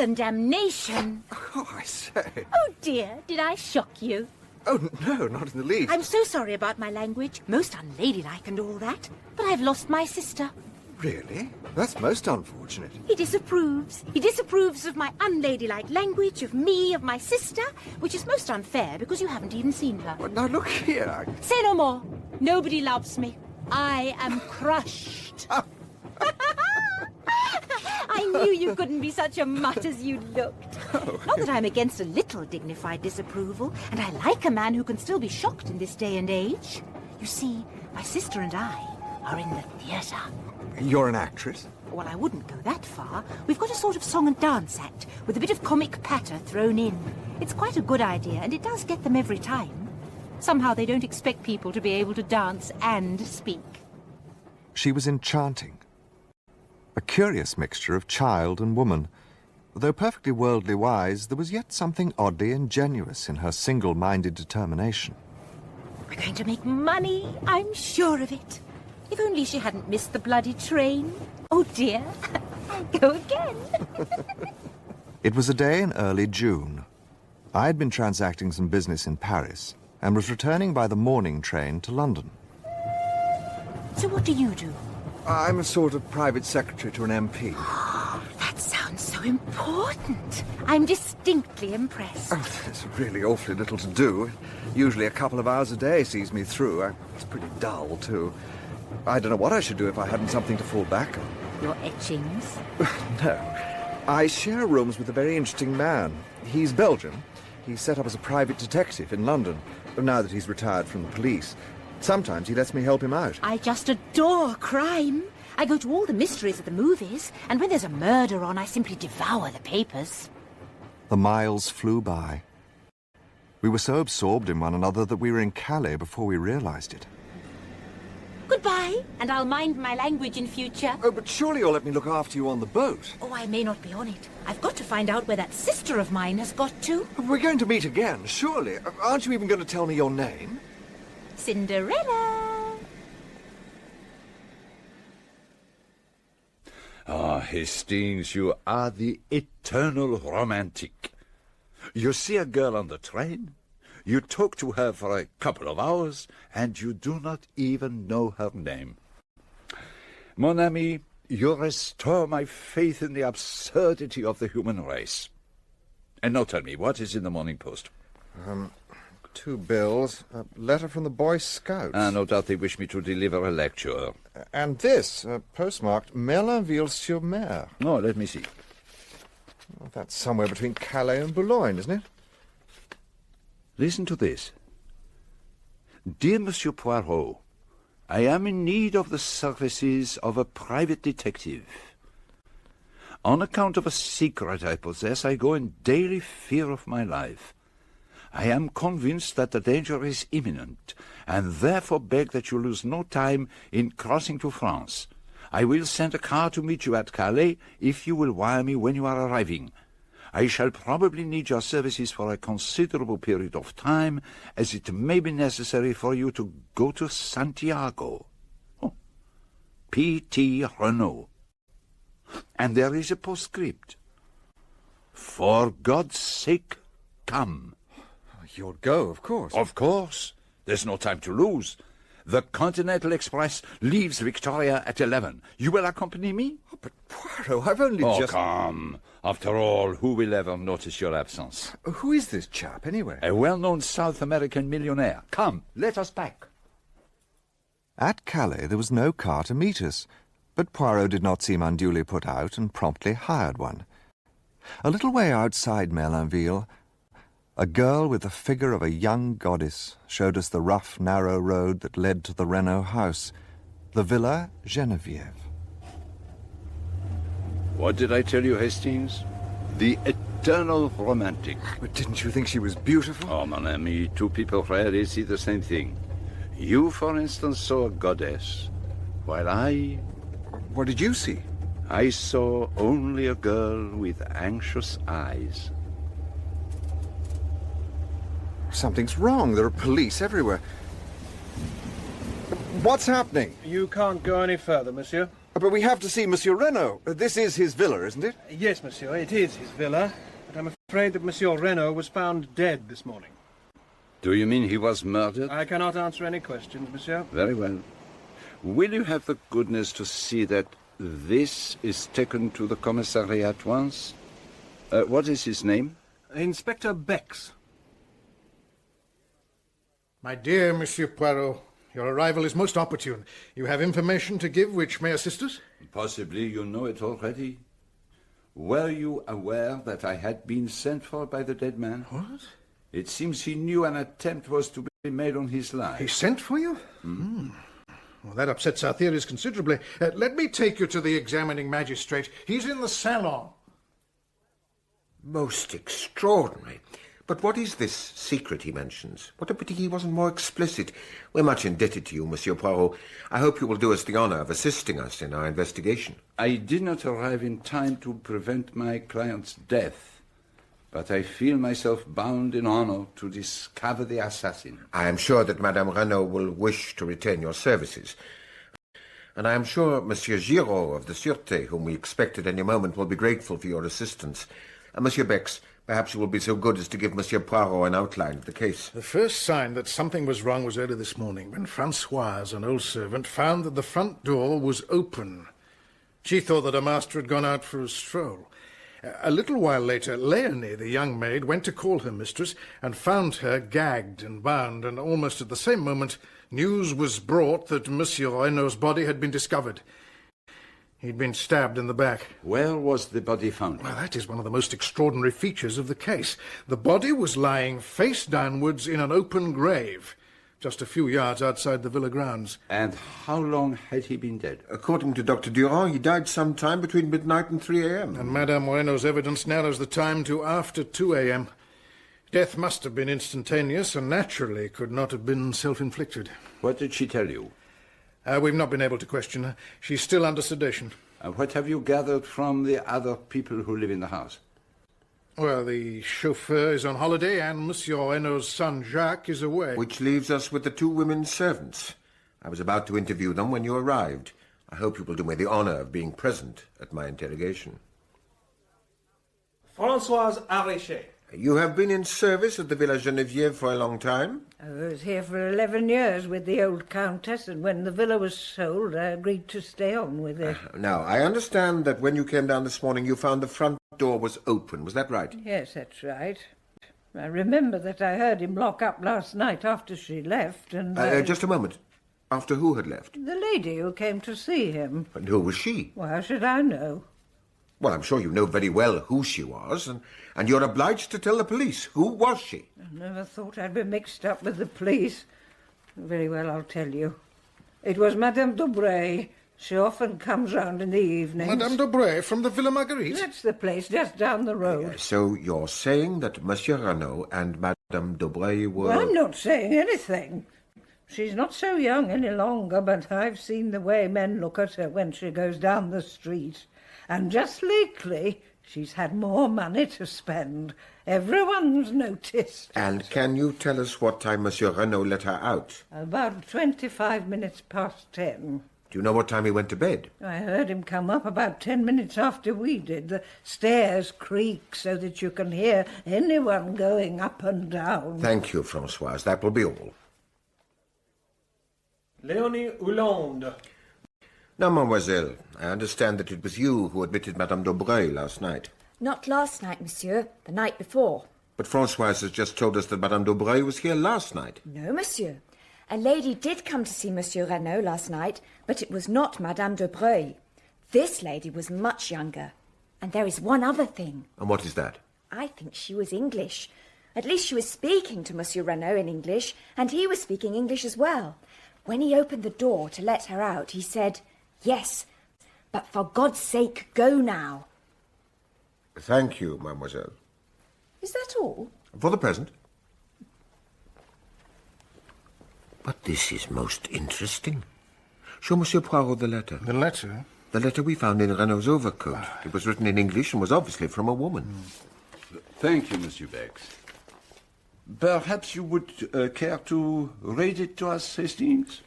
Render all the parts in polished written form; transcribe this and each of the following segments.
and damnation. Oh, I say. Oh, dear, did I shock you? Oh, no, not in the least. I'm so sorry about my language. Most unladylike and all that. But I've lost my sister. Really? That's most unfortunate. He disapproves. He disapproves of my unladylike language, of me, of my sister, which is most unfair because you haven't even seen her. Well, now, look here. Say no more. Nobody loves me. I am crushed. I knew you couldn't be such a mutt as you looked. Oh. Not that I'm against a little dignified disapproval, and I like a man who can still be shocked in this day and age. You see, my sister and I are in the theatre. You're an actress? Well, I wouldn't go that far. We've got a sort of song and dance act with a bit of comic patter thrown in. It's quite a good idea, and it does get them every time. Somehow they don't expect people to be able to dance and speak. She was enchanting. A curious mixture of child and woman. Though perfectly worldly wise, there was yet something oddly ingenuous in her single-minded determination. We're going to make money, I'm sure of it. If only she hadn't missed the bloody train. Oh, dear. Go again. It was a day in early June. I had been transacting some business in Paris and was returning by the morning train to London. So what do you do? I'm a sort of private secretary to an MP. That sounds so important. I'm distinctly impressed. Oh, there's really awfully little to do. Usually a couple of hours a day sees me through. It's pretty dull, too. I don't know what I should do if I hadn't something to fall back on. Your etchings? No. I share rooms with a very interesting man. He's Belgian. He's set up as a private detective in London, now that he's retired from the police. Sometimes he lets me help him out. I just adore crime. I go to all the mysteries at the movies, and when there's a murder on, I simply devour the papers. The miles flew by. We were so absorbed in one another that we were in Calais before we realized it. Goodbye, and I'll mind my language in future. Oh, but surely you'll let me look after you on the boat. Oh, I may not be on it. I've got to find out where that sister of mine has got to. We're going to meet again, surely. Aren't you even going to tell me your name? Cinderella. Ah, Hastings, you are the eternal romantic. You see a girl on the train, you talk to her for a couple of hours, and you do not even know her name. Mon ami, you restore my faith in the absurdity of the human race. And now tell me, what is in the Morning Post? 2 bills, a letter from the Boy Scouts. No doubt they wish me to deliver a lecture. And this, postmarked Merlinville-sur-Mer. Oh, let me see. Well, that's somewhere between Calais and Boulogne, isn't it? Listen to this. Dear Monsieur Poirot, I am in need of the services of a private detective. On account of a secret I possess, I go in daily fear of my life. I am convinced that the danger is imminent, and therefore beg that you lose no time in crossing to France. I will send a car to meet you at Calais if you will wire me when you are arriving. I shall probably need your services for a considerable period of time, as it may be necessary for you to go to Santiago. Oh. P.T. Renault. And there is a postscript. For God's sake, come. You'll go, of course. Of course. There's no time to lose. The Continental Express leaves Victoria at 11. You will accompany me? Oh, but Poirot, I've only just... Oh, come. After all, who will ever notice your absence? Who is this chap, anyway? A well-known South American millionaire. Come, let us pack. At Calais there was no car to meet us, but Poirot did not seem unduly put out and promptly hired one. A little way outside Merlinville, a girl with the figure of a young goddess showed us the rough, narrow road that led to the Renault house, the Villa Geneviève. What did I tell you, Hastings? The eternal romantic. But didn't you think she was beautiful? Oh, mon ami, 2 people rarely see the same thing. You, for instance, saw a goddess, while I... What did you see? I saw only a girl with anxious eyes. Something's wrong. There are police everywhere. What's happening? You can't go any further, monsieur. But we have to see Monsieur Renaud. This is his villa, isn't it? Yes, monsieur, it is his villa. But I'm afraid that Monsieur Renaud was found dead this morning. Do you mean he was murdered? I cannot answer any questions, monsieur. Very well. Will you have the goodness to see that this is taken to the commissary at once? What is his name? Inspector Bex. My dear Monsieur Poirot, your arrival is most opportune. You have information to give which may assist us? Possibly you know it already. Were you aware that I had been sent for by the dead man? What? It seems he knew an attempt was to be made on his life. He sent for you? Well, that upsets our theories considerably. Let me take you to the examining magistrate. He's in the salon. Most extraordinary. But what is this secret he mentions? What a pity he wasn't more explicit. We're much indebted to you, Monsieur Poirot. I hope you will do us the honour of assisting us in our investigation. I did not arrive in time to prevent my client's death, but I feel myself bound in honour to discover the assassin. I am sure that Madame Renaud will wish to retain your services. And I am sure Monsieur Giraud of the Sûreté, whom we expect at any moment, will be grateful for your assistance. Monsieur Bex, perhaps you will be so good as to give Monsieur Poirot an outline of the case. The first sign that something was wrong was early this morning, when Françoise, an old servant, found that the front door was open. She thought that her master had gone out for a stroll. A little while later, Leonie, the young maid, went to call her mistress and found her gagged and bound, and almost at the same moment news was brought that Monsieur Renaud's body had been discovered. He'd been stabbed in the back. Where was the body found? Well, that is one of the most extraordinary features of the case. The body was lying face downwards in an open grave, just a few yards outside the villa grounds. And how long had he been dead? According to Dr. Durand, he died sometime between midnight and 3 a.m. And Madame Renaud's evidence narrows the time to after 2 a.m. Death must have been instantaneous and naturally could not have been self-inflicted. What did she tell you? We've not been able to question her. She's still under sedation. What have you gathered from the other people who live in the house? Well, the chauffeur is on holiday and Monsieur Renaud's son Jacques is away. Which leaves us with the 2 women servants. I was about to interview them when you arrived. I hope you will do me the honour of being present at my interrogation. Françoise Arichet. You have been in service at the Villa Geneviève for a long time? I was here for 11 years with the old countess, and when the villa was sold, I agreed to stay on with it. Now, I understand that when you came down this morning, you found the front door was open. Was that right? Yes, that's right. I remember that I heard him lock up last night after she left, and... Just a moment. After who had left? The lady who came to see him. And who was she? Well, how should I know? Well, I'm sure you know very well who she was, and you're obliged to tell the police. Who was she? I never thought I'd be mixed up with the police. Very well, I'll tell you. It was Madame Dobray. She often comes round in the evenings. Madame Dobray from the Villa Marguerite? That's the place, just down the road. So you're saying that Monsieur Renaud and Madame Dobray were... Well, I'm not saying anything. She's not so young any longer, but I've seen the way men look at her when she goes down the street. And just lately, she's had more money to spend. Everyone's noticed. And can you tell us what time Monsieur Renaud let her out? About 25 minutes past 10. Do you know what time he went to bed? I heard him come up about 10 minutes after we did. The stairs creak so that you can hear anyone going up and down. Thank you, Françoise. That will be all. Leonie Hollande. Now, mademoiselle, I understand that it was you who admitted Madame Dobray last night. Not last night, monsieur. The night before. But Françoise has just told us that Madame Dobray was here last night. No, monsieur. A lady did come to see Monsieur Renaud last night, but it was not Madame Dobray. This lady was much younger. And there is one other thing. And what is that? I think she was English. At least she was speaking to Monsieur Renaud in English, and he was speaking English as well. When he opened the door to let her out, he said... Yes, but for God's sake, go now. Thank you, mademoiselle. Is that all? For the present. But this is most interesting. Show Monsieur Poirot the letter. The letter? The letter we found in Renaud's overcoat. It was written in English and was obviously from a woman. Thank you, Monsieur Bex. Perhaps you would care to read it to us, Hastings?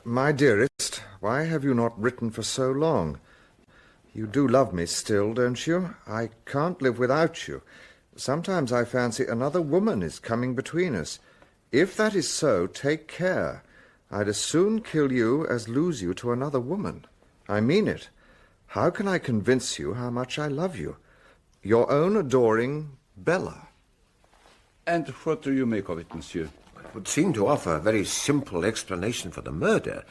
My dearest, Why have you not written for so long? You do love me still, don't you? I can't live without you. Sometimes I fancy another woman is coming between us. If that is so, take care. I'd as soon kill you as lose you to another woman. I mean it. How can I convince you how much I love you? Your own adoring Bella. And what do you make of it, monsieur? It would seem to offer a very simple explanation for the murder.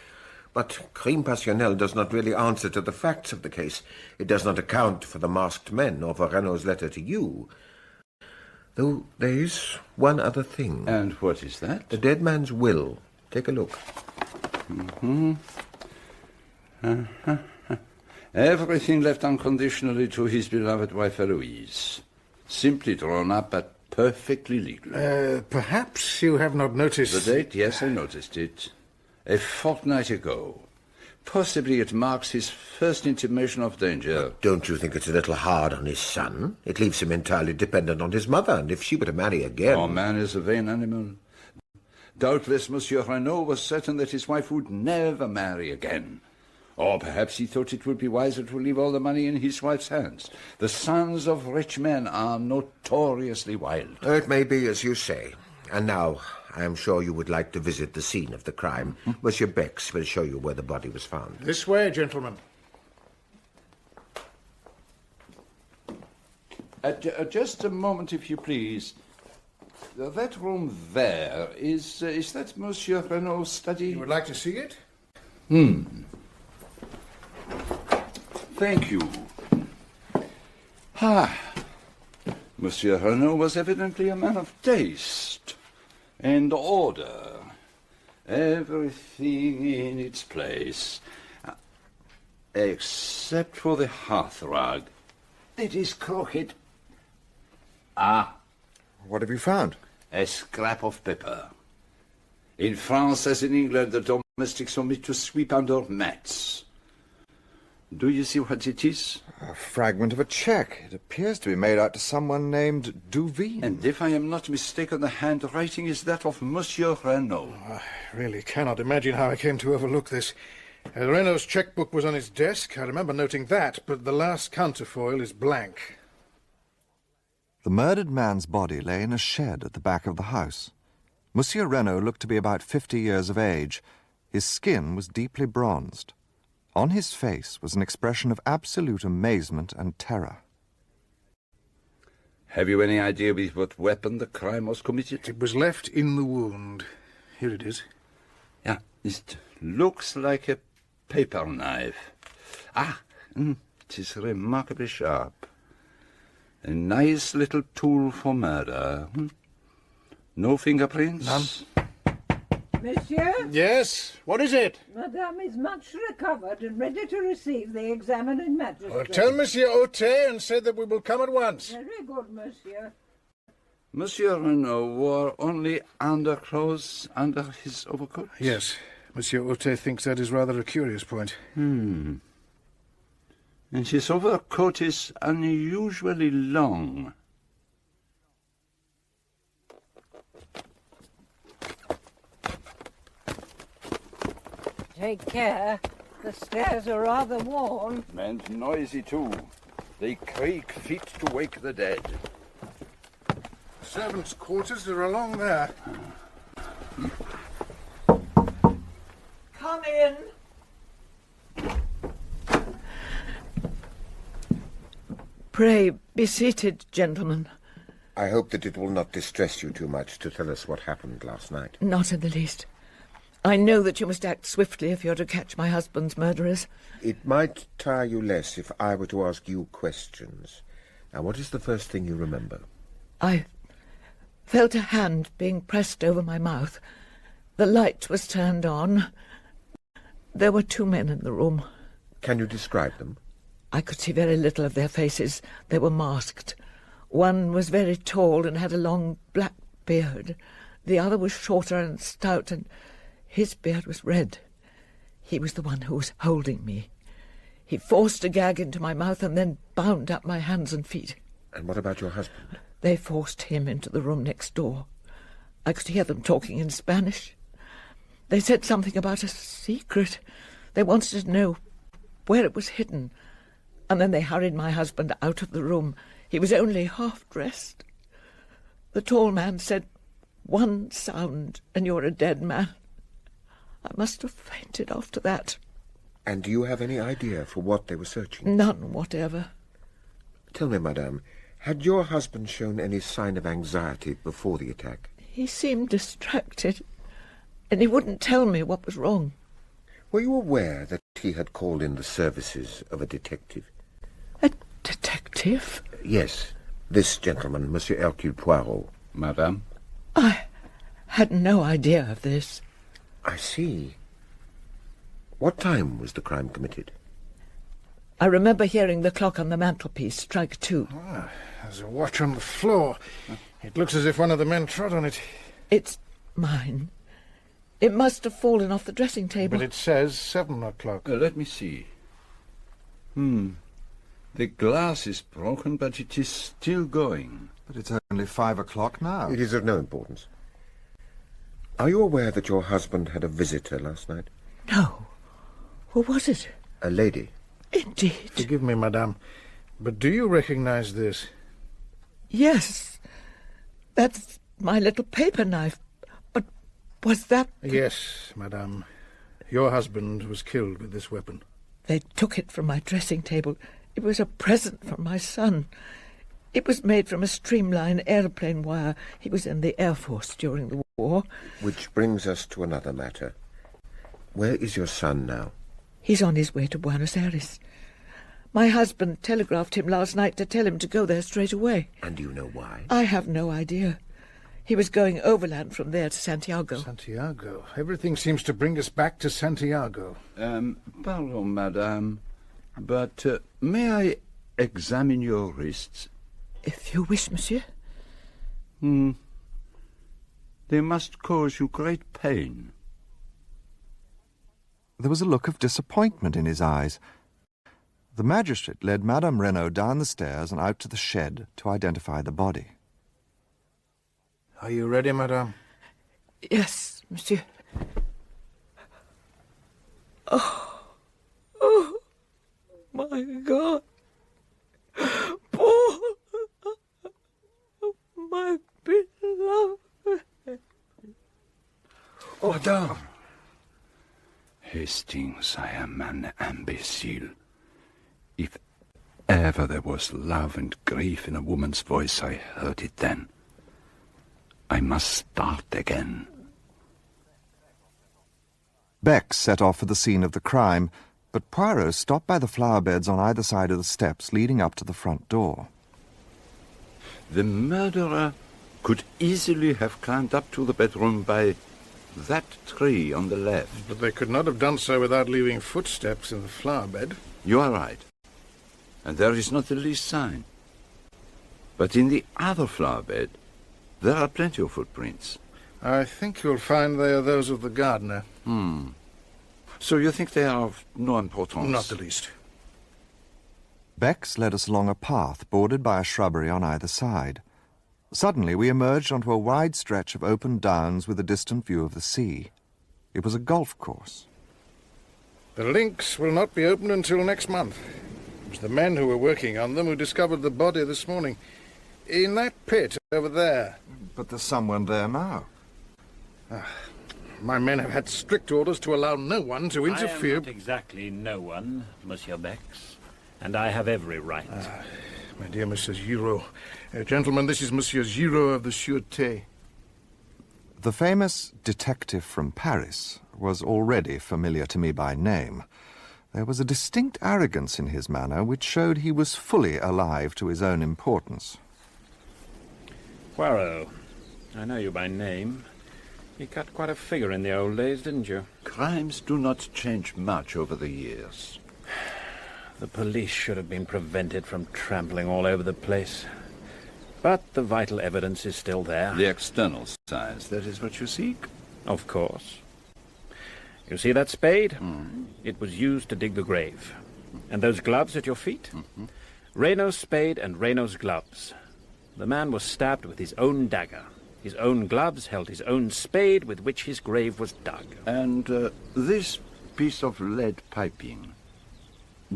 But crime passionnel does not really answer to the facts of the case. It does not account for the masked men or for Renault's letter to you. Though there is one other thing. And what is that? The dead man's will. Take a look. Everything left unconditionally to his beloved wife Eloise. Simply drawn up, but perfectly legal. Perhaps you have not noticed... The date? Yes, I noticed it. A fortnight ago. Possibly it marks his first intimation of danger. Don't you think it's a little hard on his son? It leaves him entirely dependent on his mother, and if she were to marry again... Oh, man is a vain animal. Doubtless Monsieur Renault was certain that his wife would never marry again. Or perhaps he thought it would be wiser to leave all the money in his wife's hands. The sons of rich men are notoriously wild. It may be as you say. And now, I am sure you would like to visit the scene of the crime. Monsieur Bex will show you where the body was found. This way, gentlemen. Just a moment, if you please. That room there, is that Monsieur Renault's study? You would like to see it? Thank you. Monsieur Renault was evidently a man of taste and order. Everything in its place. Except for the hearthrug. It is crooked. What have you found? A scrap of paper. In France, as in England, the domestics omit to sweep under mats. Do you see what it is? A fragment of a cheque. It appears to be made out to someone named Duveen. And if I am not mistaken, the handwriting is that of Monsieur Renault. I really cannot imagine how I came to overlook this. Renault's chequebook was on his desk. I remember noting that, but the last counterfoil is blank. The murdered man's body lay in a shed at the back of the house. Monsieur Renault looked to be about 50 years of age. His skin was deeply bronzed. On his face was an expression of absolute amazement and terror. Have you any idea with what weapon the crime was committed? It was left in the wound. Here it is. Yeah, it looks like a paper knife. It is remarkably sharp. A nice little tool for murder. No fingerprints? None. Monsieur? Yes? What is it? Madame is much recovered and ready to receive the examining magistrate. Well, tell Monsieur Autet and say that we will come at once. Very good, monsieur. Monsieur Renault wore only underclothes under his overcoat? Yes. Monsieur Autet thinks that is rather a curious point. And his overcoat is unusually long. Take care. The stairs are rather worn. And noisy, too. They creak fit to wake the dead. Servants' quarters are along there. Come in. Pray, be seated, gentlemen. I hope that it will not distress you too much to tell us what happened last night. Not in the least. I know that you must act swiftly if you're to catch my husband's murderers. It might tire you less if I were to ask you questions. Now, what is the first thing you remember? I felt a hand being pressed over my mouth. The light was turned on. There were 2 men in the room. Can you describe them? I could see very little of their faces. They were masked. One was very tall and had a long black beard. The other was shorter and stout, and his beard was red. He was the one who was holding me. He forced a gag into my mouth and then bound up my hands and feet. And what about your husband? They forced him into the room next door. I could hear them talking in Spanish. They said something about a secret, They wanted to know where it was hidden, and then they hurried my husband out of the room. He was only half-dressed. The tall man said, 'One sound, and you're a dead man.' I must have fainted after that. And do you have any idea for what they were searching? None whatever. Tell me, madame, had your husband shown any sign of anxiety before the attack? He seemed distracted, and he wouldn't tell me what was wrong. Were you aware that he had called in the services of a detective? A detective? Yes, this gentleman, Monsieur Hercule Poirot. Madame? I had no idea of this. I see. What time was the crime committed? I remember hearing the clock on the mantelpiece strike 2. Ah, there's a watch on the floor. It looks as if one of the men trod on it. It's mine. It must have fallen off the dressing table. But it says 7 o'clock. Let me see. The glass is broken, but it is still going. But it's only 5 o'clock now. It is of no importance. Are you aware that your husband had a visitor last night? No. Who was it? A lady. Indeed. Forgive me, madame, but do you recognize this? Yes. That's my little paper knife. But was that... Yes, madame. Your husband was killed with this weapon. They took it from my dressing table. It was a present from my son. It was made from a streamline airplane wire. He was in the Air Force during the war. Which brings us to another matter. Where is your son now? He's on his way to Buenos Aires. My husband telegraphed him last night to tell him to go there straight away. And do you know why? I have no idea. He was going overland from there to Santiago. Santiago. Everything seems to bring us back to Santiago. Pardon, madame, but may I examine your wrists? If you wish, monsieur. They must cause you great pain. There was a look of disappointment in his eyes. The magistrate led Madame Renaud down the stairs and out to the shed to identify the body. Are you ready, madame? Yes, monsieur. Oh, my God. Paul, my beloved. Oh, madame. Hastings, I am an imbecile. If ever there was love and grief in a woman's voice, I heard it then. I must start again. Beck set off for the scene of the crime, but Poirot stopped by the flower beds on either side of the steps leading up to the front door. The murderer could easily have climbed up to the bedroom by that tree on the left. But they could not have done so without leaving footsteps in the flower bed. You are right. And there is not the least sign. But in the other flower bed, there are plenty of footprints. I think you'll find they are those of the gardener. So you think they are of no importance? Not the least. Bex led us along a path bordered by a shrubbery on either side. Suddenly we emerged onto a wide stretch of open downs with a distant view of the sea. It was a golf course. The links will not be open until next month. It was the men who were working on them who discovered the body this morning. In that pit over there. But there's someone there now. My men have had strict orders to allow no one to interfere. I am not exactly no one, Monsieur Bex, and I have every right. My dear Monsieur Giraud. Gentlemen, this is Monsieur Giraud of the Sûreté. The famous detective from Paris was already familiar to me by name. There was a distinct arrogance in his manner which showed he was fully alive to his own importance. Poirot, I know you by name. You cut quite a figure in the old days, didn't you? Crimes do not change much over the years. The police should have been prevented from trampling all over the place. But the vital evidence is still there. The external signs, that is what you seek? Of course. You see that spade? It was used to dig the grave. And those gloves at your feet? Reynaud's spade and Reynaud's gloves. The man was stabbed with his own dagger. His own gloves held his own spade with which his grave was dug. And this piece of lead piping.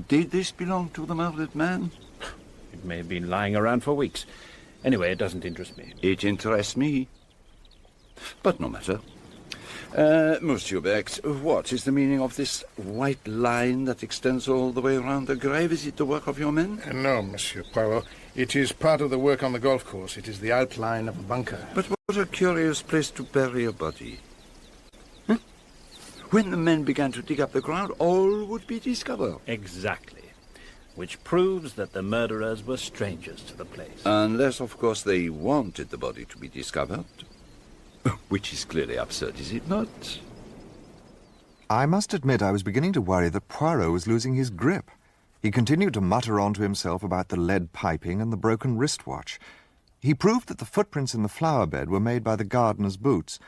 Did this belong to the murdered man? It may have been lying around for weeks. Anyway, it doesn't interest me. It interests me. But no matter. Monsieur Bex, what is the meaning of this white line that extends all the way around the grave? Is it the work of your men? No, Monsieur Poirot. It is part of the work on the golf course. It is the outline of a bunker. But what a curious place to bury a body. Huh? When the men began to dig up the ground, all would be discovered. Exactly. Which proves that the murderers were strangers to the place. Unless, of course, they wanted the body to be discovered. Which is clearly absurd, is it not? I must admit I was beginning to worry that Poirot was losing his grip. He continued to mutter on to himself about the lead piping and the broken wristwatch. He proved that the footprints in the flower bed were made by the gardener's boots,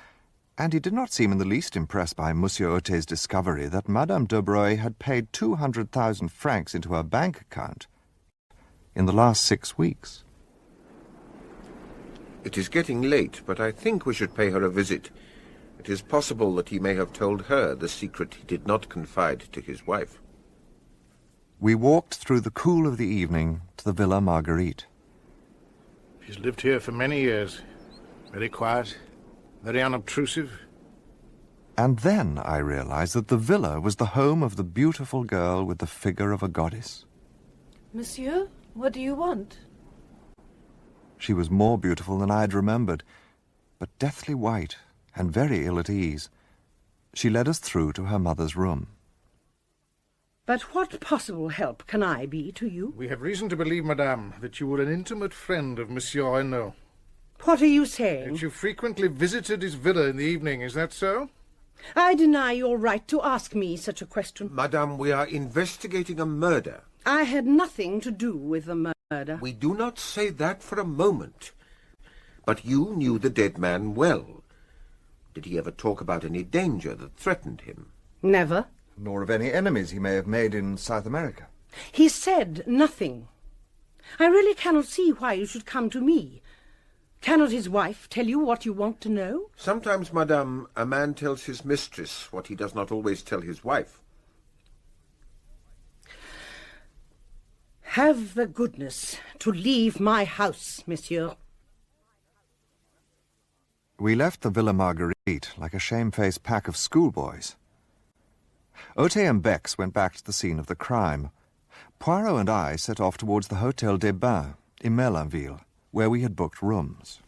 and he did not seem in the least impressed by Monsieur Otte's discovery that Madame de Broglie had paid 200,000 francs into her bank account in the last 6 weeks. It is getting late, but I think we should pay her a visit. It is possible that he may have told her the secret he did not confide to his wife. We walked through the cool of the evening to the Villa Marguerite. She's lived here for many years. Very quiet, very unobtrusive. And then I realized that the villa was the home of the beautiful girl with the figure of a goddess. Monsieur, what do you want? She was more beautiful than I had remembered, but deathly white and very ill at ease. She led us through to her mother's room. But what possible help can I be to you? We have reason to believe, madame, that you were an intimate friend of Monsieur Renaud. What are you saying? That you frequently visited his villa in the evening, is that so? I deny your right to ask me such a question. Madame, we are investigating a murder. I had nothing to do with the murder. We do not say that for a moment. But you knew the dead man well. Did he ever talk about any danger that threatened him? Never. Nor of any enemies he may have made in South America. He said nothing. I really cannot see why you should come to me. Cannot his wife tell you what you want to know? Sometimes, madame, a man tells his mistress what he does not always tell his wife. Have the goodness to leave my house, monsieur. We left the Villa Marguerite like a shamefaced pack of schoolboys. Otte and Bex went back to the scene of the crime. Poirot and I set off towards the Hôtel des Bains in Merlinville, where we had booked rooms.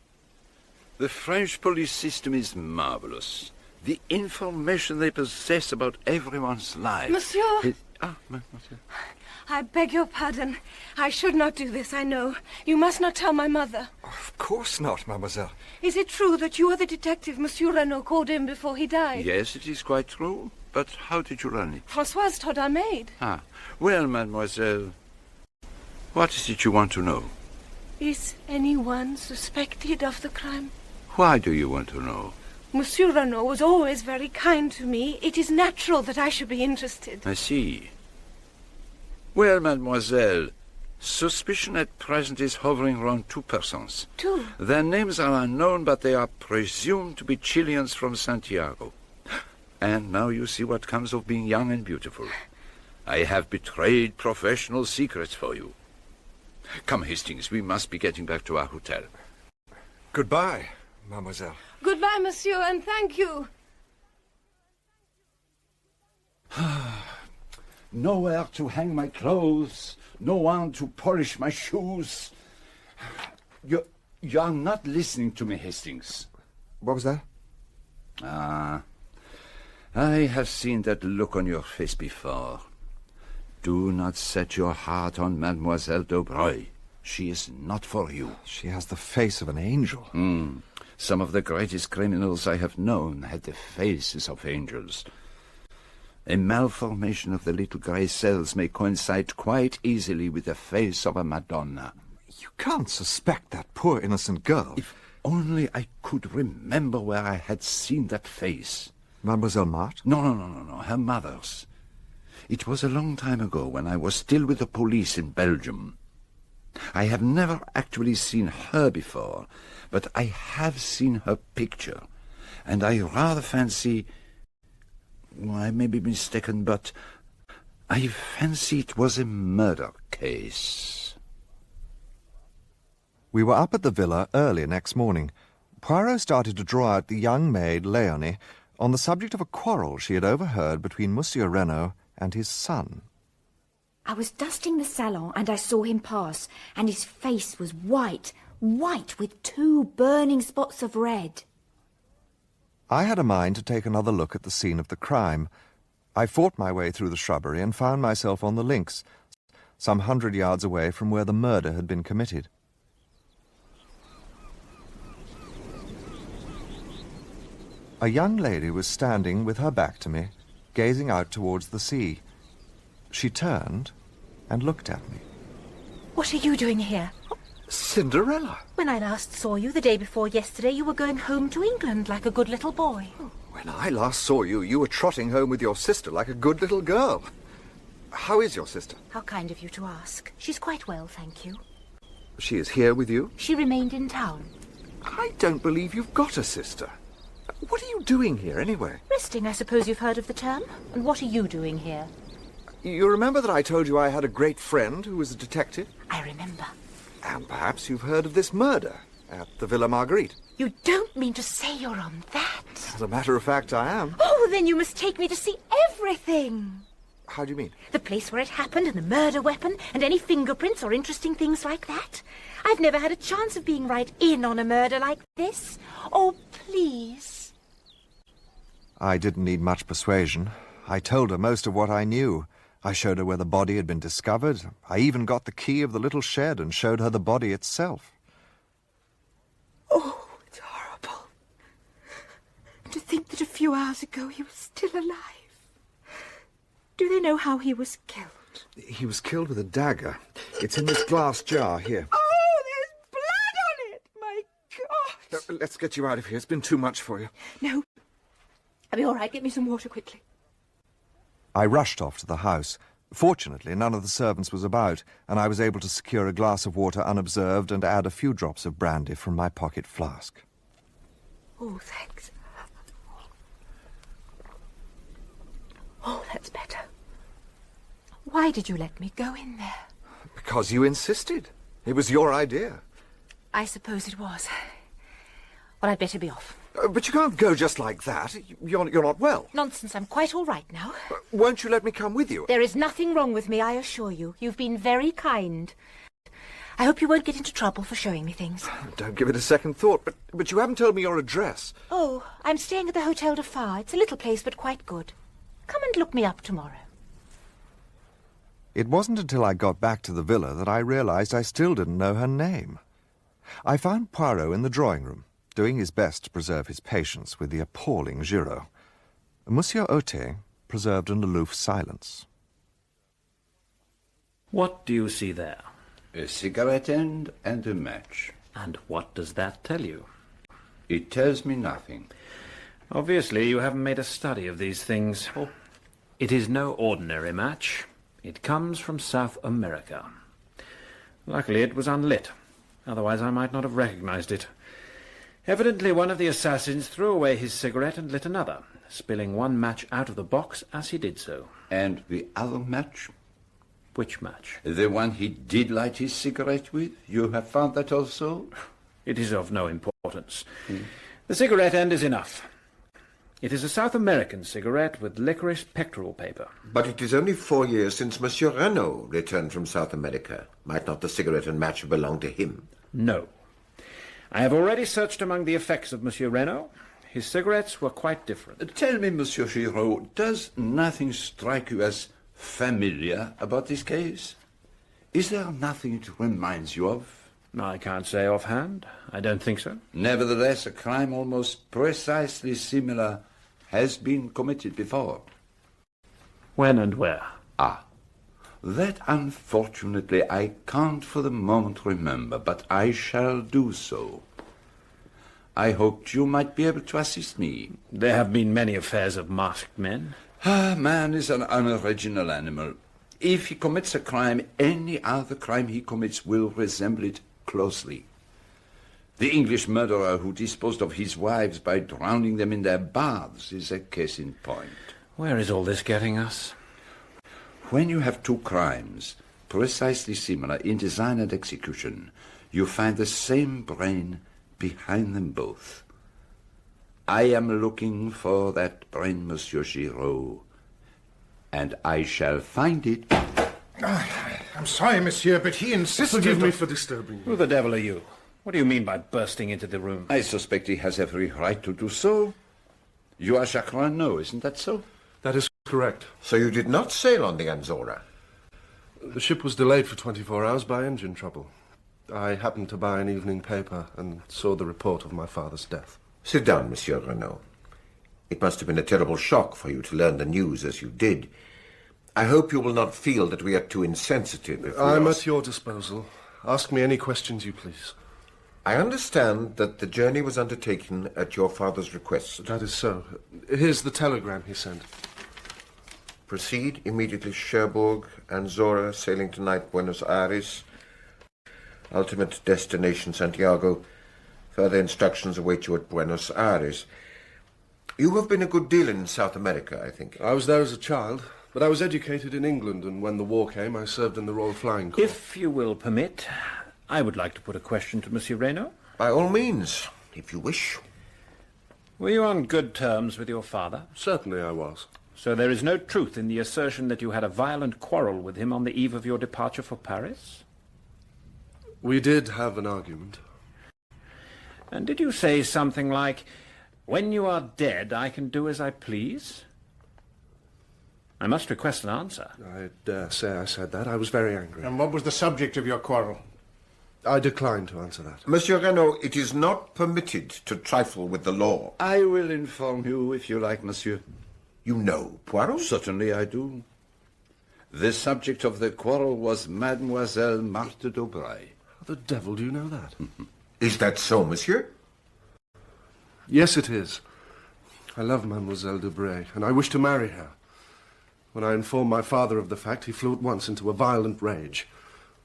The French police system is marvelous. The information they possess about everyone's life. Monsieur! Monsieur. I beg your pardon. I should not do this, I know. You must not tell my mother. Of course not, mademoiselle. Is it true that you are the detective Monsieur Renaud called in before he died? Yes, it is quite true. But how did you learn it? Françoise told our maid. Ah, well, mademoiselle, what is it you want to know? Is anyone suspected of the crime? Why do you want to know? Monsieur Renaud was always very kind to me. It is natural that I should be interested. I see. Well, mademoiselle, suspicion at present is hovering around 2 persons. 2? Their names are unknown, but they are presumed to be Chileans from Santiago. And now you see what comes of being young and beautiful. I have betrayed professional secrets for you. Come, Hastings, we must be getting back to our hotel. Goodbye, mademoiselle. Goodbye, monsieur, and thank you. Nowhere to hang my clothes, no one to polish my shoes. You are not listening to me, Hastings. What was that? I have seen that look on your face before. Do not set your heart on Mademoiselle de Broglie. She is not for you. She has the face of an angel. Some of the greatest criminals I have known had the faces of angels. A malformation of the little grey cells may coincide quite easily with the face of a Madonna. You can't suspect that poor innocent girl. If only I could remember where I had seen that face. Mademoiselle Marthe? No, her mother's. It was a long time ago when I was still with the police in Belgium. I have never actually seen her before, but I have seen her picture, and I rather fancy I may be mistaken, but I fancy it was a murder case. We were up at the villa early next morning. Poirot started to draw out the young maid, Léonie, on the subject of a quarrel she had overheard between Monsieur Renaud and his son. I was dusting the salon and I saw him pass, and his face was white with 2 burning spots of red. I had a mind to take another look at the scene of the crime. I fought my way through the shrubbery and found myself on the links, some 100 yards away from where the murder had been committed. A young lady was standing with her back to me, gazing out towards the sea. She turned and looked at me. What are you doing here? Cinderella! When I last saw you the day before yesterday, you were going home to England like a good little boy. When I last saw you, you were trotting home with your sister like a good little girl. How is your sister? How kind of you to ask. She's quite well, thank you. She is here with you? She remained in town. I don't believe you've got a sister. What are you doing here, anyway? Resting, I suppose you've heard of the term. And what are you doing here? You remember that I told you I had a great friend who was a detective? I remember. And perhaps you've heard of this murder at the Villa Marguerite. You don't mean to say you're on that? As a matter of fact, I am. Oh, then you must take me to see everything. How do you mean? The place where it happened and the murder weapon and any fingerprints or interesting things like that. I've never had a chance of being right in on a murder like this. Oh, please. I didn't need much persuasion. I told her most of what I knew. I showed her where the body had been discovered. I even got the key of the little shed and showed her the body itself. Oh, it's horrible. To think that a few hours ago he was still alive. Do they know how he was killed? He was killed with a dagger. It's in this glass jar here. Oh, there's blood on it! My God! Let's get you out of here. It's been too much for you. No. I'll be all right. Get me some water quickly. I rushed off to the house. Fortunately, none of the servants was about, and I was able to secure a glass of water unobserved and add a few drops of brandy from my pocket flask. Oh, thanks. Oh, that's better. Why did you let me go in there? Because you insisted. It was your idea. I suppose it was. Well, I'd better be off. But you can't go just like that. You're not well. Nonsense, I'm quite all right now. Won't you let me come with you? There is nothing wrong with me, I assure you. You've been very kind. I hope you won't get into trouble for showing me things. Don't give it a second thought, but you haven't told me your address. Oh, I'm staying at the Hotel de Phare. It's a little place, but quite good. Come and look me up tomorrow. It wasn't until I got back to the villa that I realized I still didn't know her name. I found Poirot in the drawing room, doing his best to preserve his patience with the appalling Giraud. Monsieur Otet preserved an aloof silence. What do you see there? A cigarette end and a match. And what does that tell you? It tells me nothing. Obviously, you haven't made a study of these things. It is no ordinary match. It comes from South America. Luckily, it was unlit. Otherwise, I might not have recognized it. Evidently, one of the assassins threw away his cigarette and lit another, spilling one match out of the box as he did so. And the other match? Which match? The one he did light his cigarette with? You have found that also? It is of no importance. The cigarette end is enough. It is a South American cigarette with licorice pectoral paper. But it is only 4 years since Monsieur Renaud returned from South America. Might not the cigarette and match belong to him? No. I have already searched among the effects of Monsieur Renaud. His cigarettes were quite different. Tell me, Monsieur Giraud, does nothing strike you as familiar about this case? Is there nothing it reminds you of? I can't say offhand. I don't think so. Nevertheless, a crime almost precisely similar has been committed before. When and where? That unfortunately I can't for the moment remember, but I shall do so. I hoped you might be able to assist me. There have been many affairs of masked men. Man is an unoriginal animal. If he commits a crime, any other crime he commits will resemble it closely. The English murderer who disposed of his wives by drowning them in their baths is a case in point. Where is all this getting us? When you have two crimes precisely similar in design and execution, you find the same brain behind them both. I am looking for that brain, Monsieur Giraud, and I shall find it. I'm sorry, monsieur, but he insisted... Forgive me for disturbing you. Who the devil are you? What do you mean by bursting into the room? I suspect he has every right to do so. You are Jacques Renaud, isn't that so? That is correct. So you did not sail on the Anzora? The ship was delayed for 24 hours by engine trouble. I happened to buy an evening paper and saw the report of my father's death. Sit down, Monsieur Renaud. It must have been a terrible shock for you to learn the news as you did. I hope you will not feel that we are too insensitive if we I'm at your disposal. Ask me any questions you please. I understand that the journey was undertaken at your father's request. That is so. Here's the telegram he sent. Proceed immediately Cherbourg, Anzora, sailing tonight Buenos Aires. Ultimate destination Santiago. Further instructions await you at Buenos Aires. You have been a good deal in South America, I think. I was there as a child, but I was educated in England, and when the war came, I served in the Royal Flying Corps. If you will permit, I would like to put a question to Monsieur Renaud. By all means, if you wish. Were you on good terms with your father? Certainly I was. So there is no truth in the assertion that you had a violent quarrel with him on the eve of your departure for Paris? We did have an argument. And did you say something like, "When you are dead, I can do as I please"? I must request an answer. I dare say I said that. I was very angry. And what was the subject of your quarrel? I decline to answer that. Monsieur Renaud, it is not permitted to trifle with the law. I will inform you if you like, monsieur. You know Poirot? Certainly I do. The subject of the quarrel was Mademoiselle Marthe d'Aubray. How the devil do you know that? Is that so, monsieur? Yes, it is. I love Mademoiselle d'Aubray, and I wish to marry her. When I informed my father of the fact, he flew at once into a violent rage.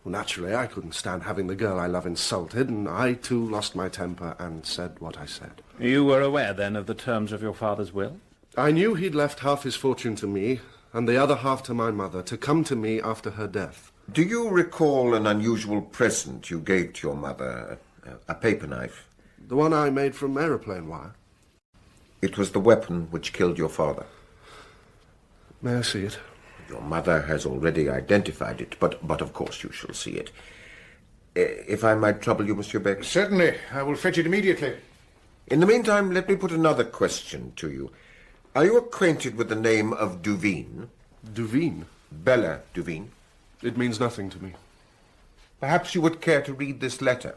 Well, naturally, I couldn't stand having the girl I love insulted, and I, too, lost my temper and said what I said. You were aware, then, of the terms of your father's will? I knew he'd left half his fortune to me, and the other half to my mother, to come to me after her death. Do you recall an unusual present you gave to your mother, a paper knife? The one I made from aeroplane wire. It was the weapon which killed your father. May I see it? Your mother has already identified it, but of course you shall see it. If I might trouble you, Monsieur Beck? Certainly. I will fetch it immediately. In the meantime, let me put another question to you. Are you acquainted with the name of Duveen? Duveen? Bella Duveen. It means nothing to me. Perhaps you would care to read this letter.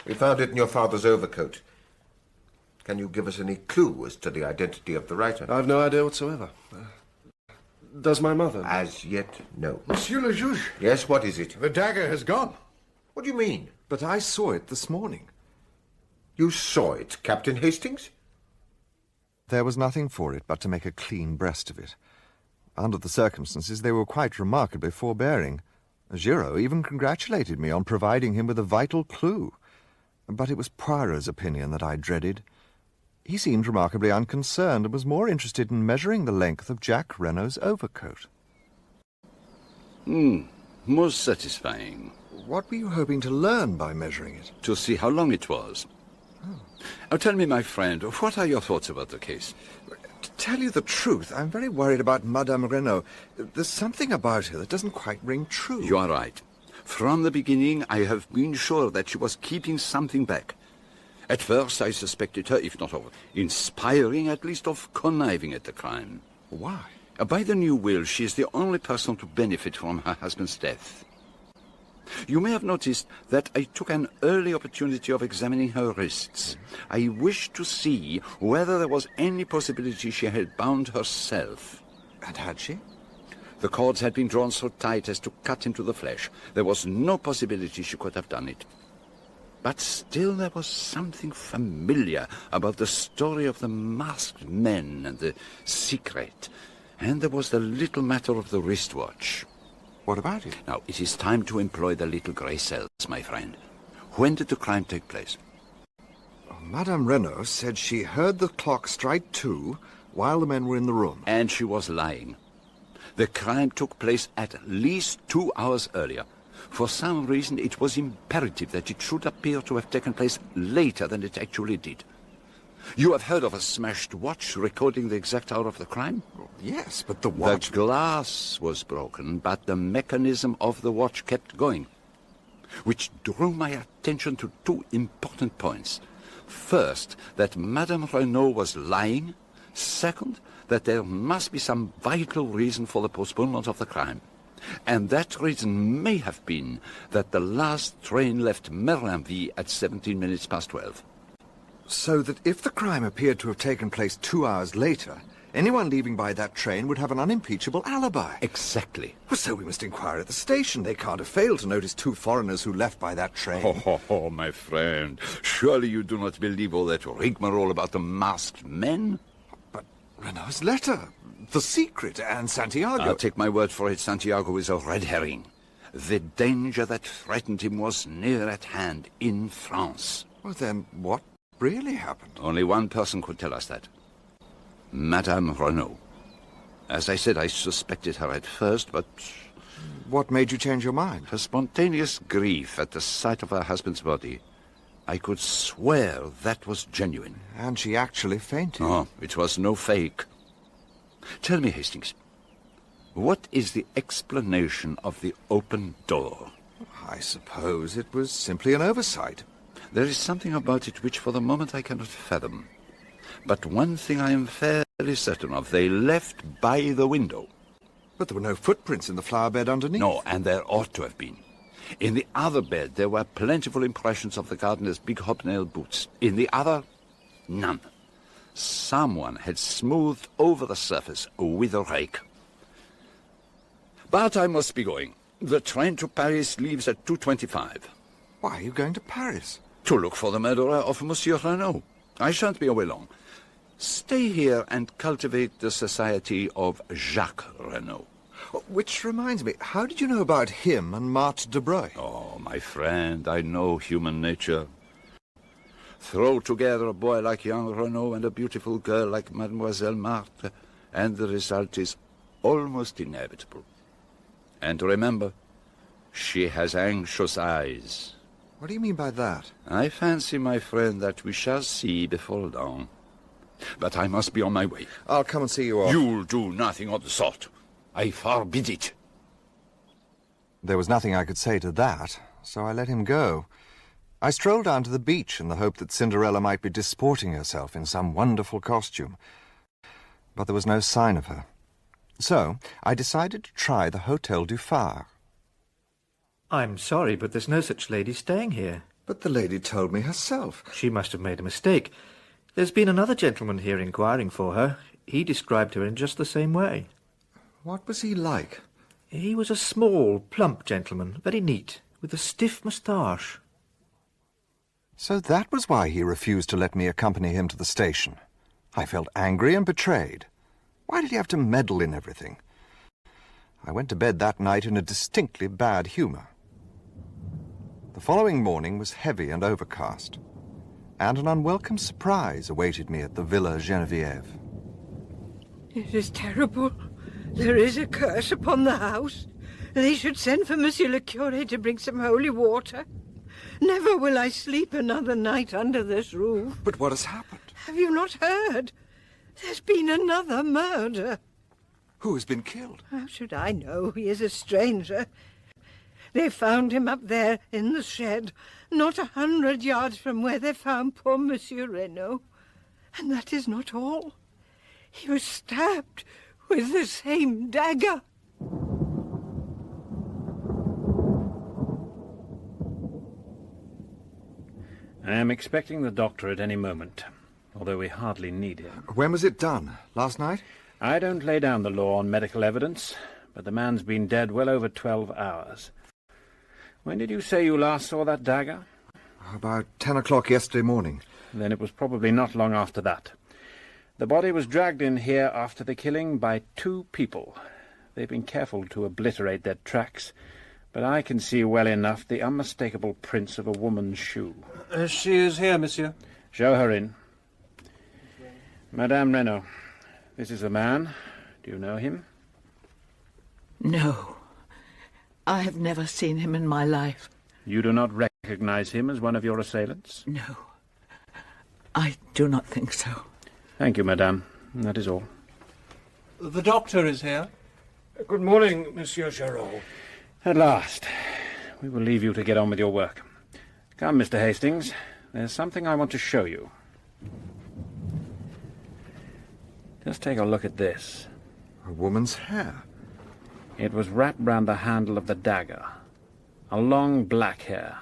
We found it in your father's overcoat. Can you give us any clue as to the identity of the writer? I've no idea whatsoever. Does my mother? As yet, no. Monsieur le Juge. Yes, what is it? The dagger has gone. What do you mean? But I saw it this morning. You saw it, Captain Hastings? There was nothing for it but to make a clean breast of it. Under the circumstances, they were quite remarkably forbearing. Giraud even congratulated me on providing him with a vital clue. But it was Poirot's opinion that I dreaded. He seemed remarkably unconcerned and was more interested in measuring the length of Jacques Renaud's overcoat. Most satisfying. What were you hoping to learn by measuring it? To see how long it was. Now tell me, my friend, what are your thoughts about the case? To tell you the truth, I'm very worried about Madame Renaud. There's something about her that doesn't quite ring true. You are right. From the beginning, I have been sure that she was keeping something back. At first, I suspected her, if not of inspiring, at least of conniving at the crime. Why? By the new will, she is the only person to benefit from her husband's death. You may have noticed that I took an early opportunity of examining her wrists. I wished to see whether there was any possibility she had bound herself. And had she? The cords had been drawn so tight as to cut into the flesh. There was no possibility she could have done it. But still there was something familiar about the story of the masked men and the secret. And there was the little matter of the wristwatch. What about it? Now, it is time to employ the little grey cells, my friend. When did the crime take place? Madame Renaud said she heard the clock strike 2 while the men were in the room. And she was lying. The crime took place at least 2 hours earlier. For some reason, it was imperative that it should appear to have taken place later than it actually did. You have heard of a smashed watch recording the exact hour of the crime? Yes, but the watch... The glass was broken, but the mechanism of the watch kept going, which drew my attention to 2 important points. First, that Madame Renaud was lying. Second, that there must be some vital reason for the postponement of the crime. And that reason may have been that the last train left Merlinville at 17 minutes past 12. So that if the crime appeared to have taken place 2 hours later, anyone leaving by that train would have an unimpeachable alibi. Exactly. Well, so we must inquire at the station. They can't have failed to notice 2 foreigners who left by that train. Oh, my friend. Surely you do not believe all that rigmarole about the masked men? But Renaud's letter, the secret, and Santiago... I'll take my word for it, Santiago is a red herring. The danger that threatened him was near at hand, in France. Well, then, what really happened? Only one person could tell us that. Madame Renaud. As I said, I suspected her at first, but... What made you change your mind? Her spontaneous grief at the sight of her husband's body. I could swear that was genuine. And she actually fainted. Oh, it was no fake. Tell me, Hastings, what is the explanation of the open door? I suppose it was simply an oversight. There is something about it which for the moment I cannot fathom. But one thing I am fairly certain of, they left by the window. But there were no footprints in the flower bed underneath. No, and there ought to have been. In the other bed, there were plentiful impressions of the gardener's big hobnail boots. In the other, none. Someone had smoothed over the surface with a rake. But I must be going. The train to Paris leaves at 2:25. Why are you going to Paris? To look for the murderer of Monsieur Renaud. I shan't be away long. Stay here and cultivate the society of Jacques Renaud. Which reminds me, how did you know about him and Marthe de Breuil? Oh, my friend, I know human nature. Throw together a boy like young Renaud and a beautiful girl like Mademoiselle Marthe, and the result is almost inevitable. And remember, she has anxious eyes. What do you mean by that? I fancy, my friend, that we shall see before long. But I must be on my way. I'll come and see you off. You'll do nothing of the sort. I forbid it. There was nothing I could say to that, so I let him go. I strolled down to the beach in the hope that Cinderella might be disporting herself in some wonderful costume. But there was no sign of her. So I decided to try the Hotel du Phare. I'm sorry, but there's no such lady staying here. But the lady told me herself. She must have made a mistake. There's been another gentleman here inquiring for her. He described her in just the same way. What was he like? He was a small, plump gentleman, very neat, with a stiff moustache. So that was why he refused to let me accompany him to the station. I felt angry and betrayed. Why did he have to meddle in everything? I went to bed that night in a distinctly bad humour. The following morning was heavy and overcast, and an unwelcome surprise awaited me at the Villa Geneviève. It is terrible. There is a curse upon the house. They should send for Monsieur le Curé to bring some holy water. Never will I sleep another night under this roof. But what has happened? Have you not heard? There's been another murder. Who has been killed? How should I know? He is a stranger. They found him up there in the shed, not 100 yards from where they found poor Monsieur Renaud. And that is not all. He was stabbed with the same dagger. I am expecting the doctor at any moment, although we hardly need him. When was it done? Last night? I don't lay down the law on medical evidence, but the man's been dead well over 12 hours. When did you say you last saw that dagger? About 10 o'clock yesterday morning. Then it was probably not long after that. The body was dragged in here after the killing by 2 people. They've been careful to obliterate their tracks, but I can see well enough the unmistakable prints of a woman's shoe. She is here, monsieur. Show her in. Madame Renaud, This is the man. Do you know him? No. I have never seen him in my life. You do not recognize him as one of your assailants? No. I do not think so. Thank you, madame. That is all. The doctor is here. Good morning, Monsieur Giraud. At last. We will leave you to get on with your work. Come, Mr. Hastings. There's something I want to show you. Just take a look at this. A woman's hair. It was wrapped round the handle of the dagger. A long black hair.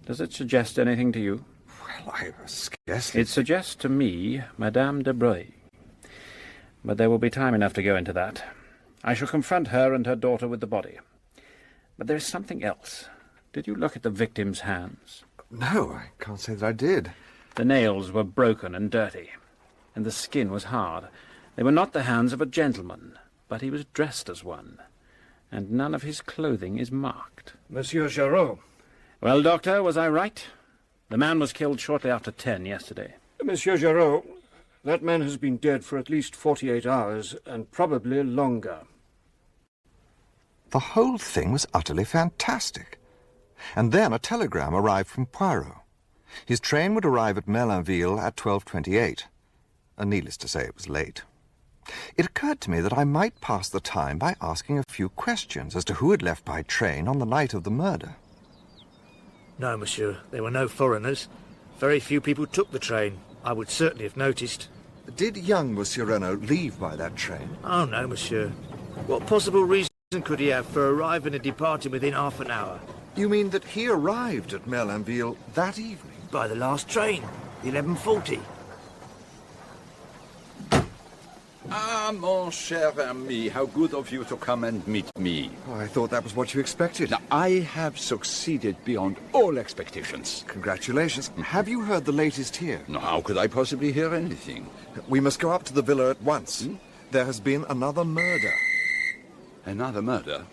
Does it suggest anything to you? Well, I scarcely... It suggests to me Madame de Breuil. But there will be time enough to go into that. I shall confront her and her daughter with the body. But there is something else. Did you look at the victim's hands? No, I can't say that I did. The nails were broken and dirty, and the skin was hard. They were not the hands of a gentleman, but he was dressed as one, and none of his clothing is marked. Monsieur Giraud. Well, Doctor, was I right? The man was killed shortly after 10 yesterday. Monsieur Giraud, that man has been dead for at least 48 hours, and probably longer. The whole thing was utterly fantastic. And then a telegram arrived from Poirot. His train would arrive at Merlinville at 12:28. Needless to say, it was late. It occurred to me that I might pass the time by asking a few questions as to who had left by train on the night of the murder. No, monsieur, there were no foreigners. Very few people took the train. I would certainly have noticed. Did young Monsieur Renaud leave by that train? Oh, no, monsieur. What possible reason could he have for arriving and departing within half an hour? You mean that he arrived at Merlinville that evening? By the last train, 11:40. Ah, mon cher ami, how good of you to come and meet me. Oh, I thought that was what you expected. Now, I have succeeded beyond all expectations. Congratulations. Have you heard the latest here? No, how could I possibly hear anything? We must go up to the villa at once. There has been another murder. Another murder?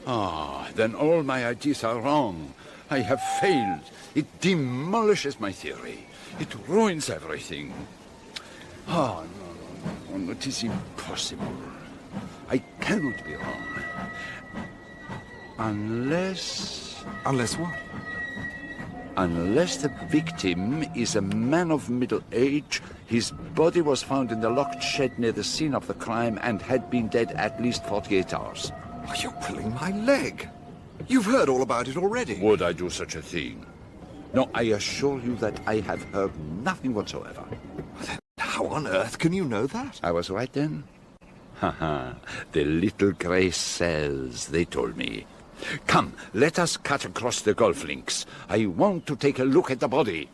Ah, then all my ideas are wrong. I have failed. It demolishes my theory. It ruins everything. Oh, no, it is impossible. I cannot be wrong. Unless... Unless what? Unless the victim is a man of middle age, his body was found in the locked shed near the scene of the crime and had been dead at least 48 hours. Oh, you're pulling my leg. You've heard all about it already. Would I do such a thing? No, I assure you that I have heard nothing whatsoever. Then how on earth can you know that? I was right then. Ha! The little grey cells, they told me. Come, let us cut across the golf links. I want to take a look at the body.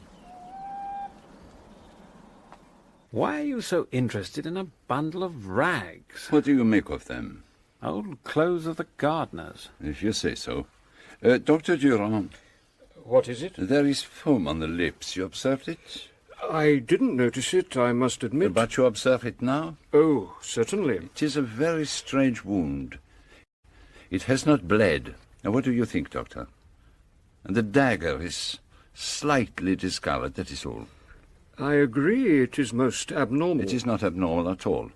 Why are you so interested in a bundle of rags? What do you make of them? Old clothes of the gardeners. If you say so. Dr. Durand. What is it? There is foam on the lips. You observed it? I didn't notice it, I must admit. But you observe it now? Oh, certainly. It is a very strange wound. It has not bled. Now, what do you think, Doctor? And the dagger is slightly discolored, that is all. I agree it is most abnormal. It is not abnormal at all.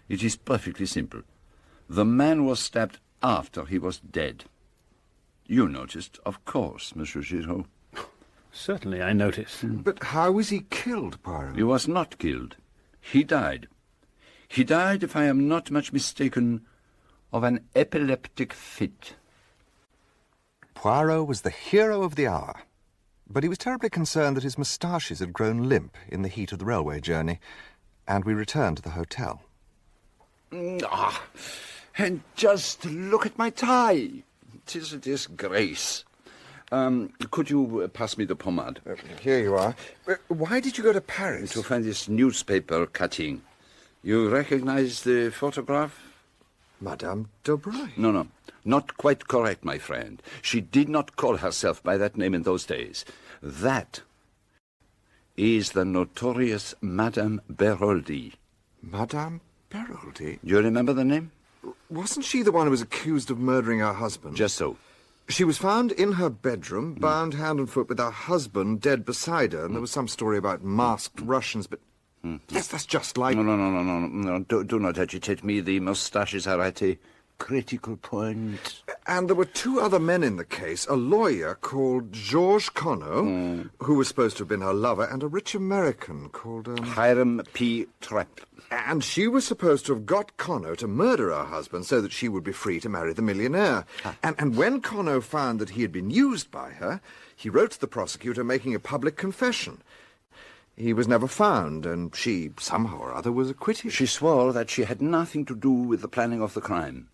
It is perfectly simple. The man was stabbed after he was dead. You noticed, of course, Monsieur Giraud. Certainly I noticed. But how was he killed, Poirot? He was not killed. He died. He died, if I am not much mistaken, of an epileptic fit. Poirot was the hero of the hour, but he was terribly concerned that his moustaches had grown limp in the heat of the railway journey, and we returned to the hotel. And just look at my tie. It is a disgrace. Could you pass me the pomade? Here you are. Why did you go to Paris? To find this newspaper cutting. You recognize the photograph? Madame de Breuil. No. Not quite correct, my friend. She did not call herself by that name in those days. That is the notorious Madame Beroldy. Madame Beroldy? Do you remember the name? Wasn't she the one who was accused of murdering her husband? Just so. She was found in her bedroom, bound hand and foot with her husband dead beside her, and there was some story about masked Russians, but... Yes, that's just like... No. Do not agitate me. The moustaches are at a critical point. And there were two other men in the case, a lawyer called Georges Conneau, who was supposed to have been her lover, and a rich American called... Hiram P. Trapp. And she was supposed to have got Conneau to murder her husband so that she would be free to marry the millionaire. And when Conneau found that he had been used by her, he wrote to the prosecutor making a public confession. He was never found, and she, somehow or other, was acquitted. She swore that she had nothing to do with the planning of the crime,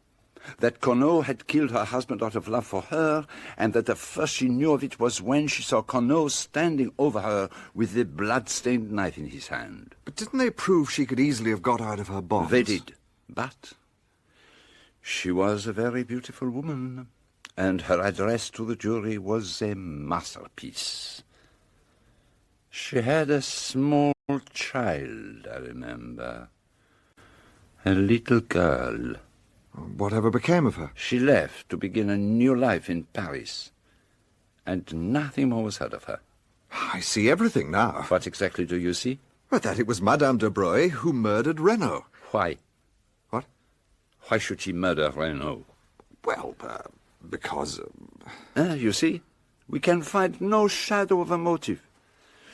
that Conneau had killed her husband out of love for her, and that the first she knew of it was when she saw Conneau standing over her with the blood-stained knife in his hand. But didn't they prove she could easily have got out of her bonds? They did, but she was a very beautiful woman, and her address to the jury was a masterpiece. She had a small child, I remember. A little girl. Whatever became of her? She left to begin a new life in Paris, and nothing more was heard of her. I see everything now. What exactly do you see? But that it was Madame de Broglie who murdered Renaud. Why? What? Why should she murder Renaud? Well, because... You see, we can find no shadow of a motive.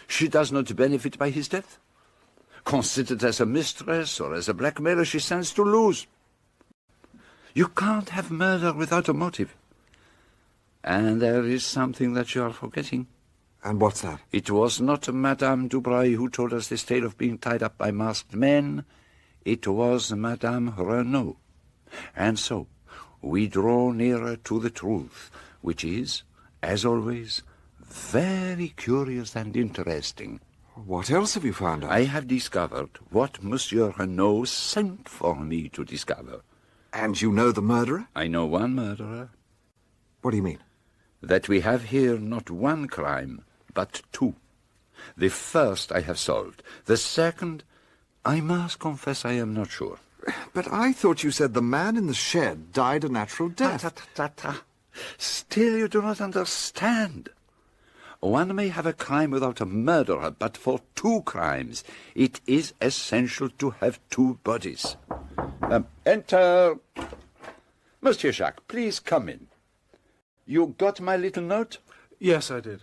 She does not benefit by his death. Considered as a mistress or as a blackmailer, she stands to lose. You can't have murder without a motive. And there is something that you are forgetting. And what's that? It was not Madame de Broglie who told us this tale of being tied up by masked men. It was Madame Renaud. And so, we draw nearer to the truth, which is, as always, very curious and interesting. What else have you found out? I have discovered what Monsieur Renaud sent for me to discover. And you know the murderer? I know one murderer. What do you mean? That we have here not one crime, but two. The first I have solved. The second, I must confess I am not sure. But I thought you said the man in the shed died a natural death. Still you do not understand. One may have a crime without a murderer, but for two crimes, it is essential to have two bodies. Enter. Monsieur Jacques, please come in. You got my little note? Yes, I did.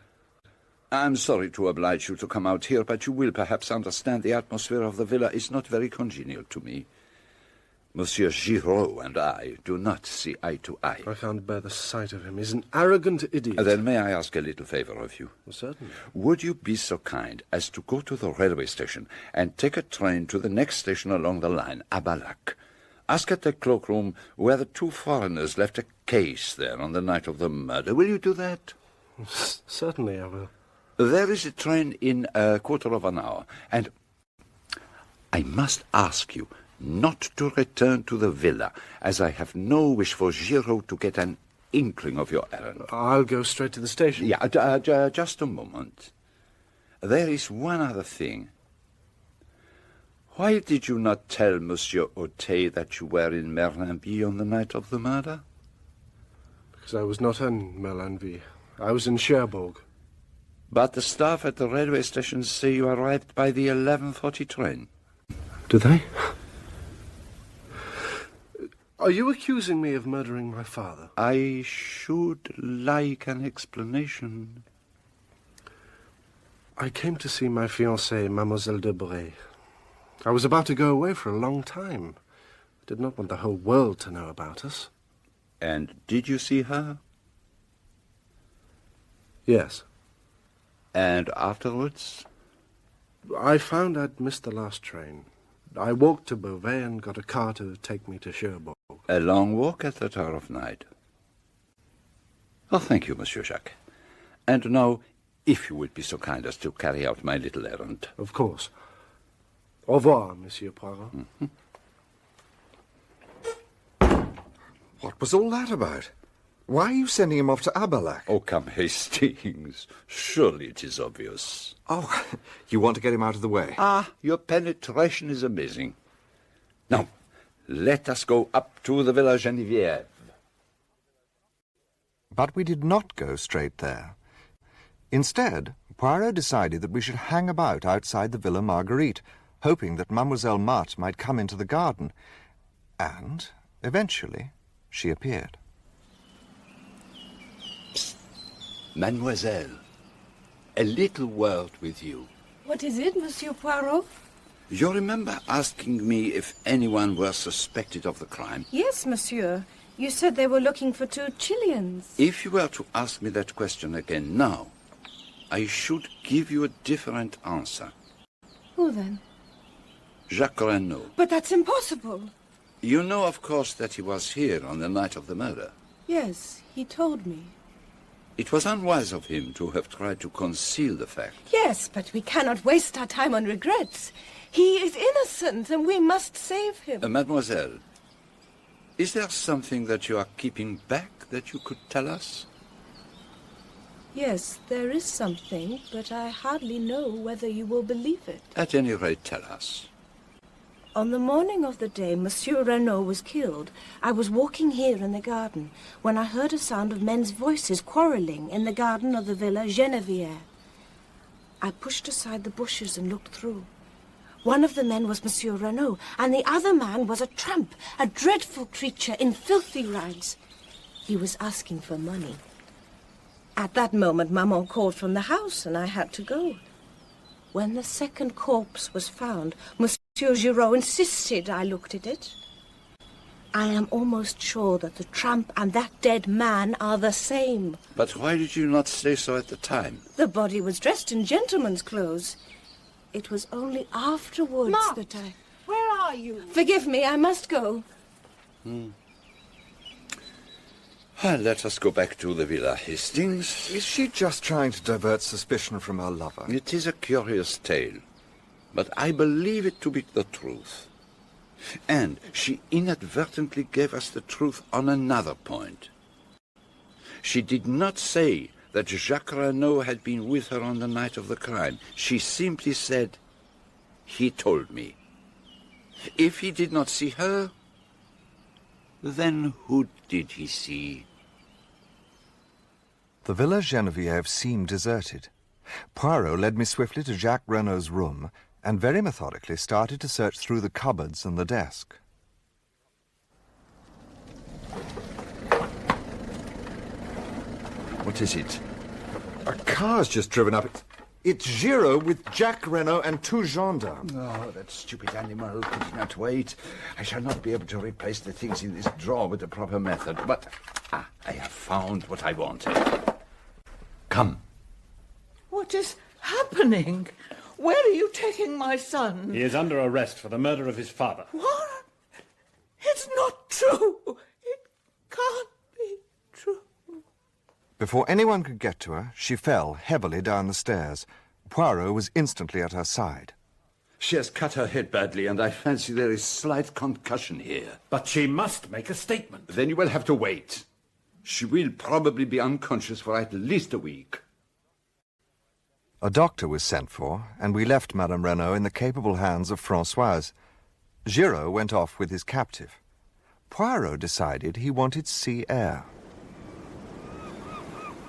I'm sorry to oblige you to come out here, but you will perhaps understand the atmosphere of the villa is not very congenial to me. Monsieur Giraud and I do not see eye to eye. I can't bear the sight of him. He's an arrogant idiot. Then may I ask a little favor of you? Well, certainly. Would you be so kind as to go to the railway station and take a train to the next station along the line, Abalac? Ask at the cloakroom where the two foreigners left a case there on the night of the murder. Will you do that? Certainly I will. There is a train in a quarter of an hour, and I must ask you not to return to the villa, as I have no wish for Giraud to get an inkling of your errand. I'll go straight to the station. Yeah, just a moment. There is one other thing. Why did you not tell Monsieur Auteuil that you were in Merlinby on the night of the murder? Because I was not in Merlinby. I was in Cherbourg. But the staff at the railway station say you arrived by the 11:40 train. Do they? Are you accusing me of murdering my father? I should like an explanation. I came to see my fiancée, Mademoiselle de Broglie. I was about to go away for a long time. I did not want the whole world to know about us. And did you see her? Yes. And afterwards? I found I'd missed the last train. I walked to Beauvais and got a car to take me to Cherbourg. A long walk at that hour of night. Oh, thank you, Monsieur Jacques. And now, if you would be so kind as to carry out my little errand. Of course. Au revoir, Monsieur Poirot. What was all that about? Why are you sending him off to Abalac? Oh, come, Hastings. Surely it is obvious. Oh, you want to get him out of the way? Your penetration is amazing. Now, let us go up to the Villa Geneviève. But we did not go straight there. Instead, Poirot decided that we should hang about outside the Villa Marguerite, hoping that Mademoiselle Marthe might come into the garden. And, eventually, she appeared. Psst. Mademoiselle, a little word with you. What is it, Monsieur Poirot? You remember asking me if anyone were suspected of the crime? Yes, monsieur. You said they were looking for 2 Chileans. If you were to ask me that question again now, I should give you a different answer. Who then? Jacques Renaud. But that's impossible. You know, of course, that he was here on the night of the murder. Yes, he told me. It was unwise of him to have tried to conceal the fact. Yes, but we cannot waste our time on regrets. He is innocent, and we must save him. Mademoiselle, is there something that you are keeping back that you could tell us? Yes, there is something, but I hardly know whether you will believe it. At any rate, tell us. On the morning of the day Monsieur Renaud was killed, I was walking here in the garden when I heard a sound of men's voices quarrelling in the garden of the Villa Geneviève. I pushed aside the bushes and looked through. One of the men was Monsieur Renaud, and the other man was a tramp, a dreadful creature in filthy rags. He was asking for money. At that moment, Maman called from the house, and I had to go. When the second corpse was found, Monsieur Giraud insisted I looked at it. I am almost sure that the tramp and that dead man are the same. But why did you not say so at the time? The body was dressed in gentleman's clothes. It was only afterwards that I... Where are you? Forgive me, I must go. Let us go back to the Villa Hastings. Is she just trying to divert suspicion from her lover? It is a curious tale, but I believe it to be the truth. And she inadvertently gave us the truth on another point. She did not say that Jacques Renaud had been with her on the night of the crime. She simply said, "He told me." If he did not see her, then who did he see? The Villa Geneviève seemed deserted. Poirot led me swiftly to Jacques Renaud's room and very methodically started to search through the cupboards and the desk. What is it? A car's just driven up. It's Giraud with Jacques Renaud and 2 gendarmes. Oh, that stupid animal could not wait. I shall not be able to replace the things in this drawer with the proper method. But, I have found what I wanted. Come. What is happening? Where are you taking my son? He is under arrest for the murder of his father. What? It's not true. It can't be true. Before anyone could get to her, she fell heavily down the stairs. Poirot was instantly at her side. She has cut her head badly, and I fancy there is slight concussion here. But she must make a statement. Then you will have to wait. She will probably be unconscious for at least a week. A doctor was sent for, and we left Madame Renaud in the capable hands of Françoise. Giraud went off with his captive. Poirot decided he wanted sea air.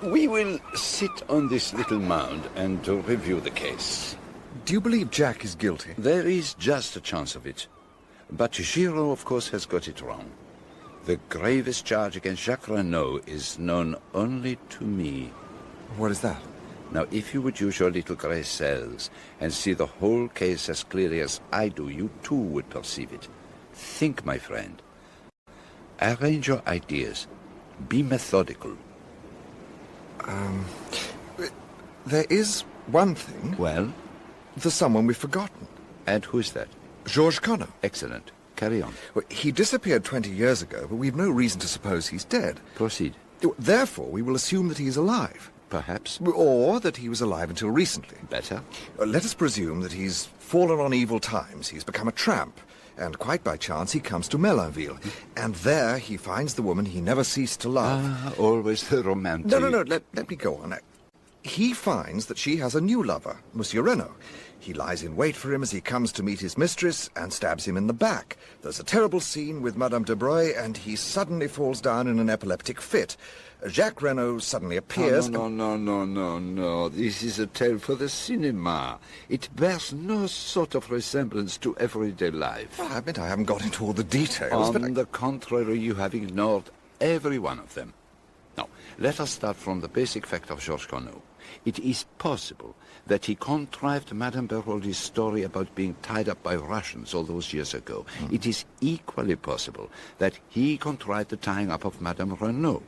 We will sit on this little mound and review the case. Do you believe Jack is guilty? There is just a chance of it. But Giraud, of course, has got it wrong. The gravest charge against Jacques Renaud is known only to me. What is that? Now, if you would use your little grey cells and see the whole case as clearly as I do, you too would perceive it. Think, my friend. Arrange your ideas. Be methodical. There is one thing. Well? There's someone we've forgotten. And who is that? Georges Conner. Excellent. Carry on. Well, he disappeared 20 years ago, but we've no reason to suppose he's dead. Proceed. Therefore, we will assume that he's alive. Perhaps. Or that he was alive until recently. Better. Let us presume that he's fallen on evil times. He's become a tramp. And quite by chance, he comes to Melunville. And there he finds the woman he never ceased to love. Always the romantic. No. Let me go on. He finds that she has a new lover, Monsieur Renaud. He lies in wait for him as he comes to meet his mistress and stabs him in the back. There's a terrible scene with Madame de Broglie, and he suddenly falls down in an epileptic fit. Jacques Renaud suddenly appears... No. This is a tale for the cinema. It bears no sort of resemblance to everyday life. Well, I admit I haven't got into all the details, On the contrary, you have ignored every one of them. Now, let us start from the basic fact of Georges Renaud. It is possible that he contrived Madame Beroldi's story about being tied up by Russians all those years ago. It is equally possible that he contrived the tying up of Madame Renaud.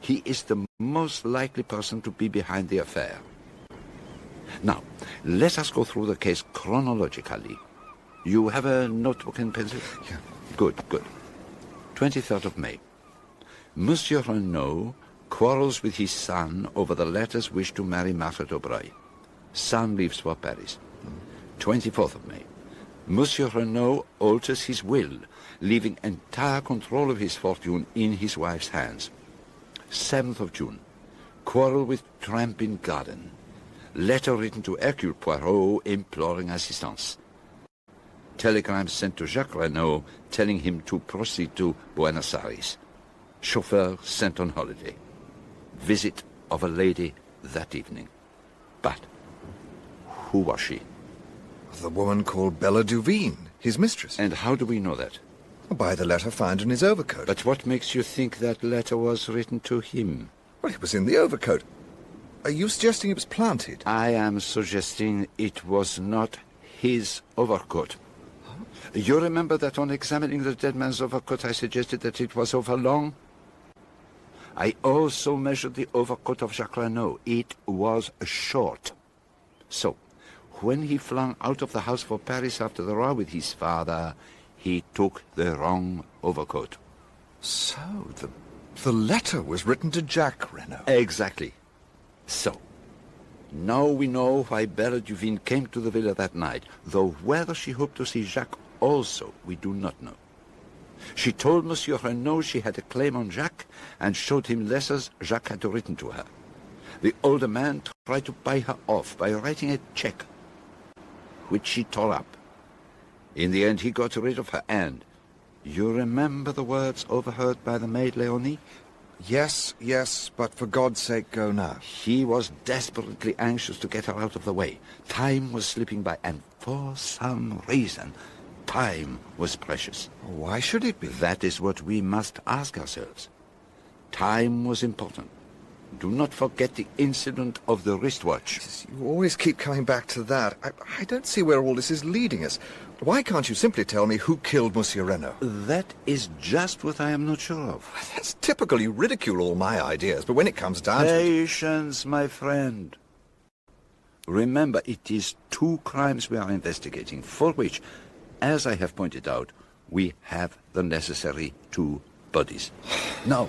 He is the most likely person to be behind the affair. Now, let us go through the case chronologically. You have a notebook and pencil? Yeah. Good. 23rd of May. Monsieur Renaud quarrels with his son over the latter's wish to marry Marthe de Broglie. Son leaves for Paris. 24th of May. Monsieur Renaud alters his will, leaving entire control of his fortune in his wife's hands. 7th of June. Quarrel with tramp in garden. Letter written to Hercule Poirot imploring assistance. Telegram sent to Jacques Renaud telling him to proceed to Buenos Aires. Chauffeur sent on holiday. Visit of a lady that evening. But who was she? The woman called Bella Duveen, his mistress. And how do we know that? By the letter found in his overcoat. But what makes you think that letter was written to him? Well, it was in the overcoat. Are you suggesting it was planted? I am suggesting it was not his overcoat. You remember that on examining the dead man's overcoat I suggested that it was overlong? I also measured the overcoat of Jacques Renaud. It was short. So, when he flung out of the house for Paris after the row with his father, he took the wrong overcoat. So, the letter was written to Jacques Renaud. Exactly. So, now we know why Bella Duveen came to the villa that night, though whether she hoped to see Jacques also, we do not know. She told Monsieur Renaud she had a claim on Jacques and showed him letters Jacques had written to her. The older man tried to buy her off by writing a check, which she tore up. In the end, he got rid of her, and you remember the words overheard by the maid Leonie? Yes, but for God's sake, go now. He was desperately anxious to get her out of the way. Time was slipping by, and for some reason, time was precious. Why should it be? That is what we must ask ourselves. Time was important. Do not forget the incident of the wristwatch. You always keep coming back to that. I don't see where all this is leading us. Why can't you simply tell me who killed Monsieur Renaud? That is just what I am not sure of. That's typical. You ridicule all my ideas, but when it comes down to it... Patience, my friend. Remember, it is 2 crimes we are investigating, for which, as I have pointed out, we have the necessary 2 bodies. Now,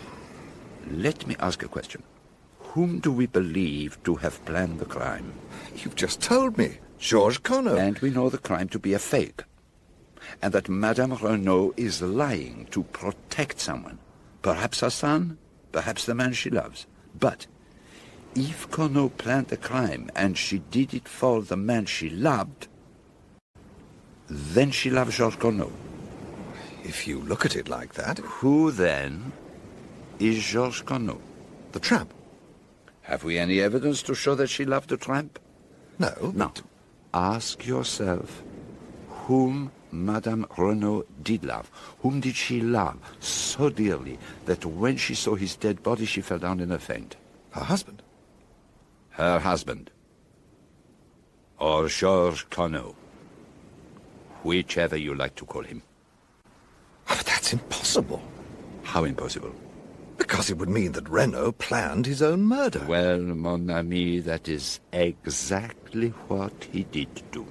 let me ask a question. Whom do we believe to have planned the crime? You've just told me. Georges Renaud. And we know the crime to be a fake. And that Madame Renaud is lying to protect someone. Perhaps her son, perhaps the man she loves. But if Renaud planned the crime and she did it for the man she loved, then she loves Georges Renaud. If you look at it like that... Who then is Georges Renaud? The tramp. Have we any evidence to show that she loved the tramp? No. Now, ask yourself, whom Madame Renaud did love? Whom did she love so dearly that when she saw his dead body she fell down in a faint? Her husband. Her husband. Or Georges Renaud. Whichever you like to call him. Oh, but that's impossible. How impossible? Because it would mean that Renaud planned his own murder. Well, mon ami, that is exactly what he did do.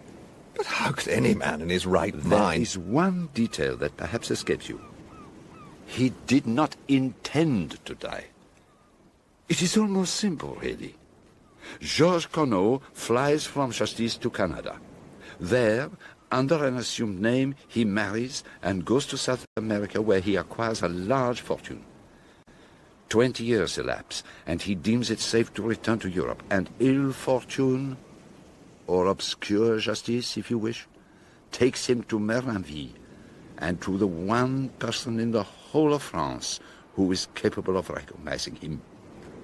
But how could any man in his right mind... There is one detail that perhaps escapes you. He did not intend to die. It is almost simple, really. Georges Renaud flies from Justice to Canada. There, under an assumed name, he marries and goes to South America, where he acquires a large fortune. 20 years elapse, and he deems it safe to return to Europe, and ill fortune, or obscure justice, if you wish, takes him to Merlinville, and to the one person in the whole of France who is capable of recognizing him,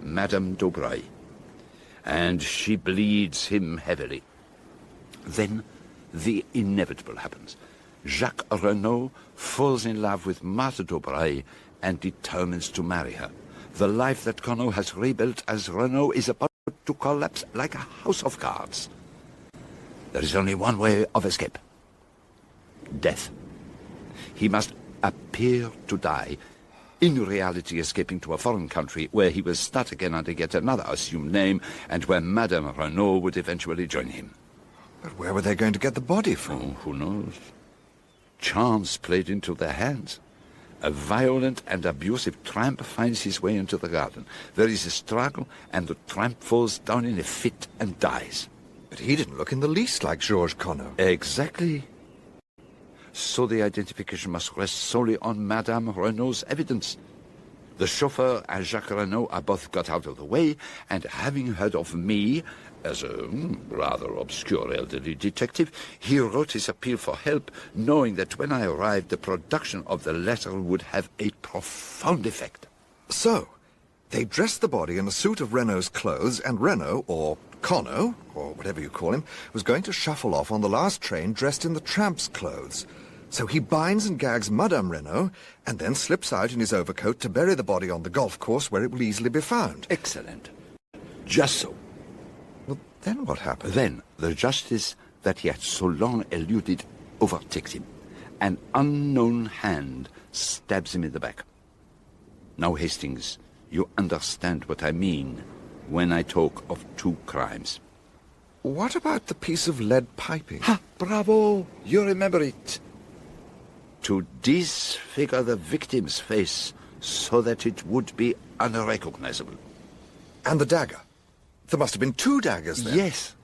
Madame d'Aubray. And she bleeds him heavily. Then the inevitable happens. Jacques Renaud falls in love with Marthe d'Aubray and determines to marry her. The life that Renaud has rebuilt as Renaud is about to collapse like a house of cards. There is only one way of escape. Death. He must appear to die, in reality escaping to a foreign country where he will start again under yet another assumed name, and where Madame Renaud would eventually join him. But where were they going to get the body from? Oh, who knows? Chance played into their hands. A violent and abusive tramp finds his way into the garden. There is a struggle, and the tramp falls down in a fit and dies. But he didn't look in the least like Georges Conneau. Exactly. So the identification must rest solely on Madame Renaud's evidence. The chauffeur and Jacques Renaud are both got out of the way, and having heard of me as a rather obscure elderly detective, he wrote his appeal for help, knowing that when I arrived, the production of the letter would have a profound effect. So, they dressed the body in a suit of Renaud's clothes, and Renaud, or Conneau, or whatever you call him, was going to shuffle off on the last train dressed in the tramp's clothes. So he binds and gags Madame Renaud, and then slips out in his overcoat to bury the body on the golf course where it will easily be found. Excellent. Just so. Well, then what happened? Then the justice that he had so long eluded overtakes him. An unknown hand stabs him in the back. Now, Hastings, you understand what I mean when I talk of two crimes. What about the piece of lead piping? Ha! Bravo! You remember it. To disfigure the victim's face so that it would be unrecognizable. And the dagger? There must have been two daggers then. Yes.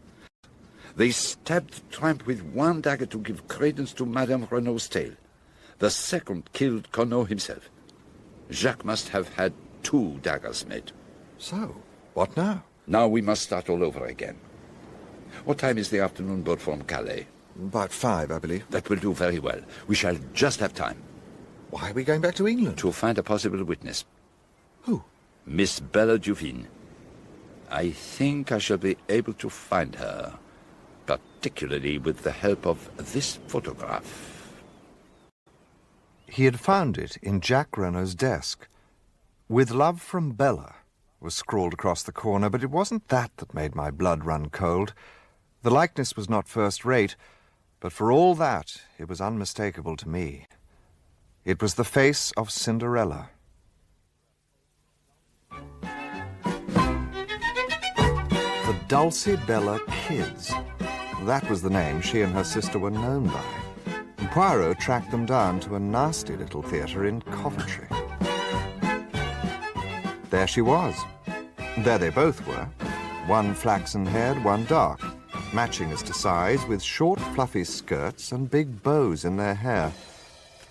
They stabbed the tramp with one dagger to give credence to Madame Renaud's tale. The second killed Conneau himself. Jacques must have had two daggers made. So, what now? Now we must start all over again. What time is the afternoon boat from Calais? About 5, I believe. That will do very well. We shall just have time. Why are we going back to England? To find a possible witness. Who? Miss Bella Duvin. I think I shall be able to find her, particularly with the help of this photograph. He had found it in Jacques Renaud's desk. "With love from Bella" was scrawled across the corner, but it wasn't that that made my blood run cold. The likeness was not first-rate, but for all that, it was unmistakable to me. It was the face of Cinderella. The Dulcibella Kids. That was the name she and her sister were known by. And Poirot tracked them down to a nasty little theatre in Coventry. There she was. There they both were. One flaxen-haired, one dark, matching as to size, with short, fluffy skirts and big bows in their hair.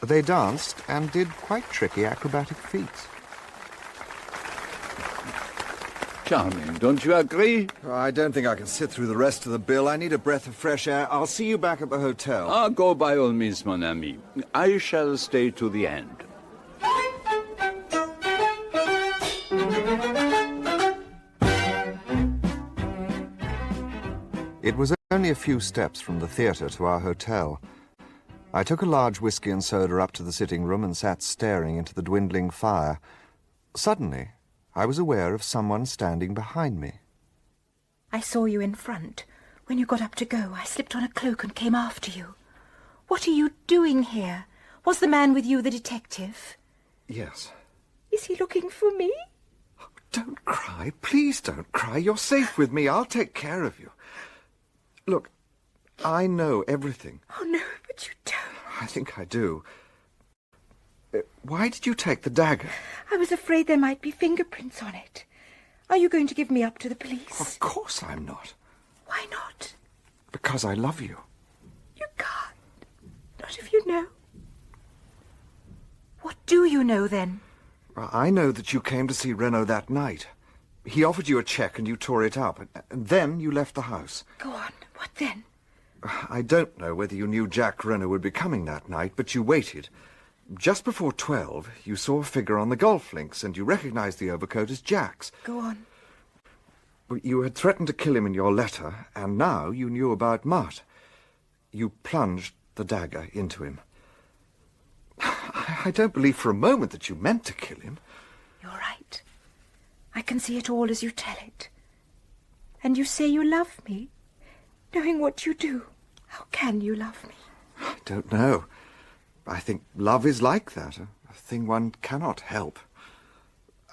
They danced and did quite tricky acrobatic feats. Charming, don't you agree? I don't think I can sit through the rest of the bill. I need a breath of fresh air. I'll see you back at the hotel. Go by all means, mon ami. I shall stay to the end. It was only a few steps from the theatre to our hotel. I took a large whisky and soda up to the sitting room and sat staring into the dwindling fire. Suddenly, I was aware of someone standing behind me. I saw you in front. When you got up to go, I slipped on a cloak and came after you. What are you doing here? Was the man with you the detective? Yes. Is he looking for me? Oh, don't cry. Please don't cry. You're safe with me. I'll take care of you. Look, I know everything. Oh, no, but you don't. I think I do. Why did you take the dagger? I was afraid there might be fingerprints on it. Are you going to give me up to the police? Of course I'm not. Why not? Because I love you. You can't. Not if you know. What do you know, then? I know that you came to see Renaud that night. He offered you a cheque and you tore it up, and then you left the house. Go on. What then? I don't know whether you knew Jack Renaud would be coming that night, but you waited. Just before 12, you saw a figure on the golf links, and you recognized the overcoat as Jack's. Go on. You had threatened to kill him in your letter, and now you knew about Mutt. You plunged the dagger into him. I don't believe for a moment that you meant to kill him. You're right. I can see it all as you tell it. And you say you love me, knowing what you do. How can you love me? I don't know. I think love is like that, a thing one cannot help.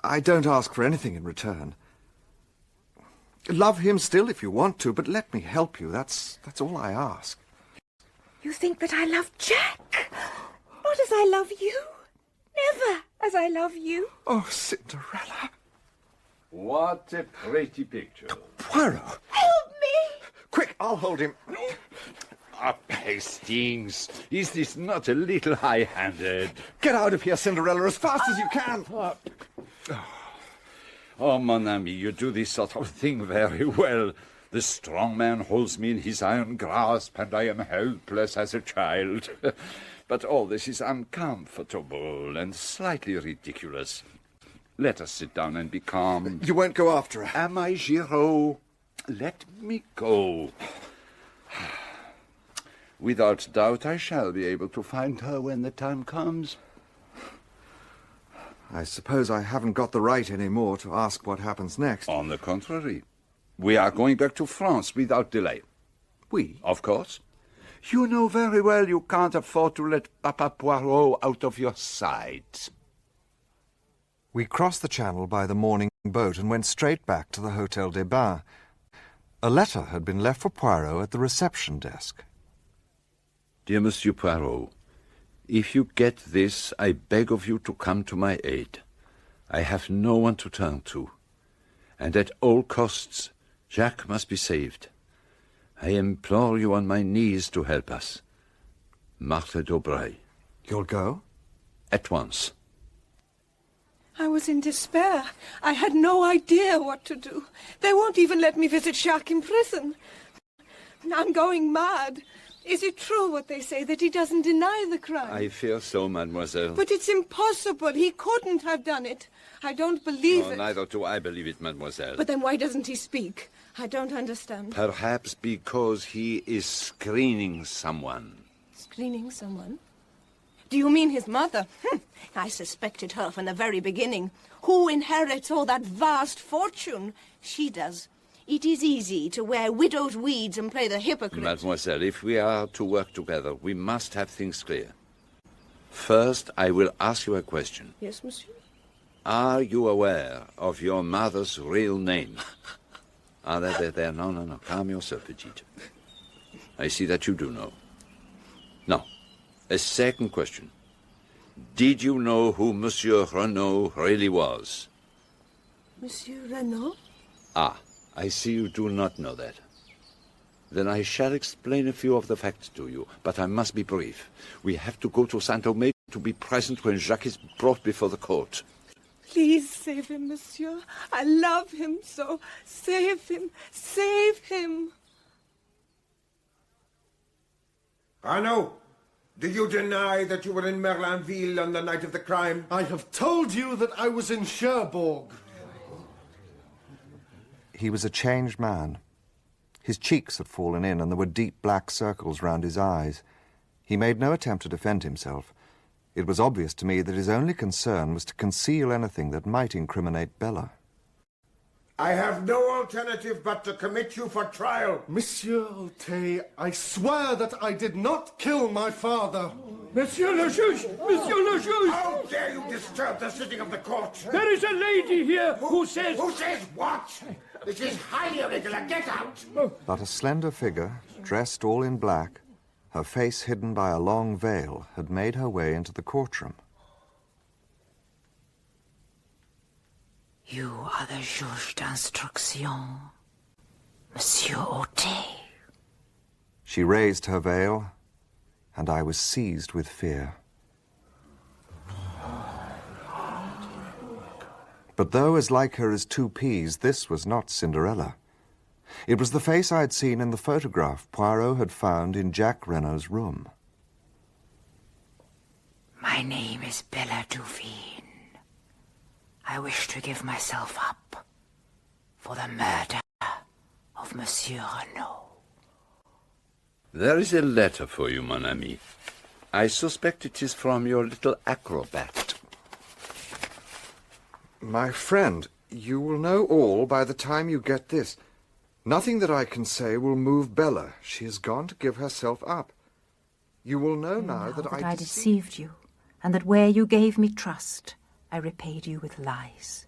I don't ask for anything in return. Love him still if you want to, but let me help you. That's all I ask. You think that I love Jack? Not as I love you. Never as I love you. Oh, Cinderella. What a pretty picture. Poirot! Help me! Quick, I'll hold him. Up, Hastings. Is this not a little high-handed? Get out of here, Cinderella, as fast as you can. Oh, mon ami, you do this sort of thing very well. The strong man holds me in his iron grasp, and I am helpless as a child. But all this is uncomfortable and slightly ridiculous. Let us sit down and be calm. You won't go after her. Am I, Giraud? Let me go. Without doubt, I shall be able to find her when the time comes. I suppose I haven't got the right anymore to ask what happens next. On the contrary, we are going back to France without delay. We? Of course. You know very well you can't afford to let Papa Poirot out of your sight. We crossed the channel by the morning boat and went straight back to the Hôtel des Bains. A letter had been left for Poirot at the reception desk. Dear Monsieur Poirot, if you get this, I beg of you to come to my aid. I have no one to turn to, and at all costs, Jacques must be saved. I implore you on my knees to help us. Marthe d'Aubray. You'll go? At once. I was in despair. I had no idea what to do. They won't even let me visit Jacques in prison. I'm going mad. Is it true what they say, that he doesn't deny the crime? I fear so, mademoiselle. But it's impossible. He couldn't have done it. I don't believe it. Neither do I believe it, mademoiselle. But then why doesn't he speak? I don't understand. Perhaps because he is screening someone. Screening someone? Do you mean his mother? I suspected her from the very beginning. Who inherits all that vast fortune? She does. It is easy to wear widow's weeds and play the hypocrite. Mademoiselle, if we are to work together, we must have things clear. First, I will ask you a question. Yes, monsieur? Are you aware of your mother's real name? There. No. Calm yourself, petite. I see that you do know. Now, a second question. Did you know who Monsieur Renaud really was? Monsieur Renaud? Ah, I see you do not know that. Then I shall explain a few of the facts to you, but I must be brief. We have to go to Saint-Omer to be present when Jacques is brought before the court. Please save him, monsieur. I love him so. Save him. Save him. Renaud, do you deny that you were in Merlinville on the night of the crime? I have told you that I was in Cherbourg. He was a changed man. His cheeks had fallen in, and there were deep black circles round his eyes. He made no attempt to defend himself. It was obvious to me that his only concern was to conceal anything that might incriminate Bella. I have no alternative but to commit you for trial. Monsieur Auteuil, I swear that I did not kill my father. Monsieur le juge! Monsieur le juge! How dare you disturb the sitting of the court? There is a lady here who says... Who says what? This is highly irregular. Get out! But a slender figure, dressed all in black, her face hidden by a long veil, had made her way into the courtroom. You are the juge d'instruction, Monsieur Auteuil. She raised her veil, and I was seized with fear. But though as like her as two peas, this was not Cinderella. It was the face I had seen in the photograph Poirot had found in Jack Renault's room. My name is Bella Duveen. I wish to give myself up for the murder of Monsieur Renault. There is a letter for you, mon ami. I suspect it is from your little acrobat. My friend, you will know all by the time you get this. Nothing that I can say will move Bella. She has gone to give herself up. You will know now that I deceived you, and that where you gave me trust, I repaid you with lies.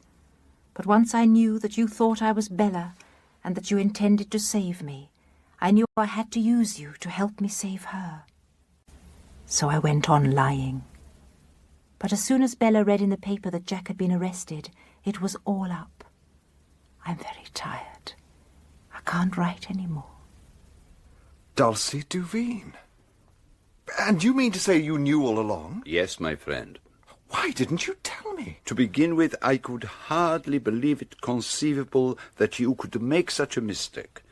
But once I knew that you thought I was Bella, and that you intended to save me, I knew I had to use you to help me save her. So I went on lying. But as soon as Bella read in the paper that Jack had been arrested, it was all up. I'm very tired. I can't write any more. Dulcie Duveen. And you mean to say you knew all along? Yes, my friend. Why didn't you tell me? To begin with, I could hardly believe it conceivable that you could make such a mistake.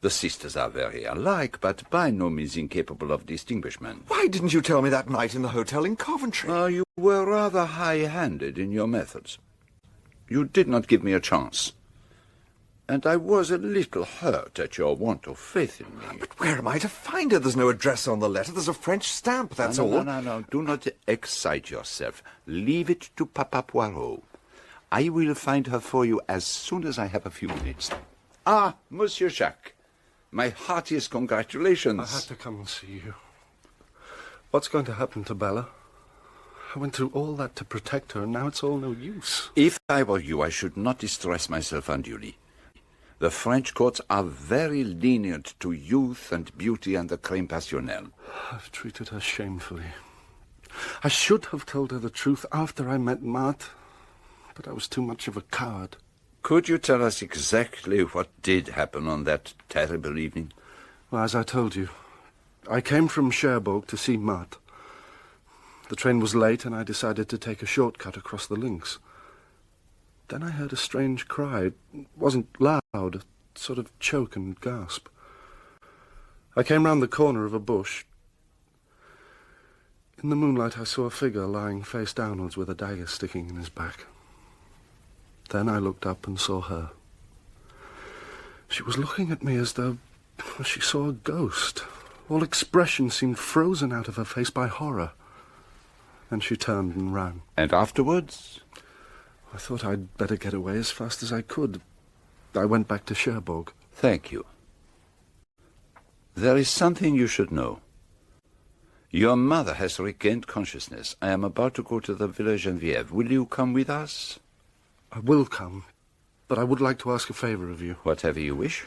The sisters are very alike, but by no means incapable of distinguishment. Why didn't you tell me that night in the hotel in Coventry? You were rather high-handed in your methods. You did not give me a chance. And I was a little hurt at your want of faith in me. But where am I to find her? There's no address on the letter. There's a French stamp, that's all. No. Do not excite yourself. Leave it to Papa Poirot. I will find her for you as soon as I have a few minutes. Ah, Monsieur Jacques. My heartiest congratulations. I had to come and see you. What's going to happen to Bella? I went through all that to protect her, and now it's all no use. If I were you, I should not distress myself unduly. The French courts are very lenient to youth and beauty and the crime passionnel. I've treated her shamefully. I should have told her the truth after I met Marthe, but I was too much of a coward. Could you tell us exactly what did happen on that terrible evening? Well, as I told you, I came from Cherbourg to see Marthe. The train was late, and I decided to take a shortcut across the links. Then I heard a strange cry. It wasn't loud, a sort of choke and gasp. I came round the corner of a bush. In the moonlight I saw a figure lying face downwards with a dagger sticking in his back. Then I looked up and saw her. She was looking at me as though she saw a ghost. All expression seemed frozen out of her face by horror. Then she turned and ran. And afterwards? I thought I'd better get away as fast as I could. I went back to Cherbourg. Thank you. There is something you should know. Your mother has regained consciousness. I am about to go to the Villa Geneviève. Will you come with us? I will come, but I would like to ask a favour of you. Whatever you wish.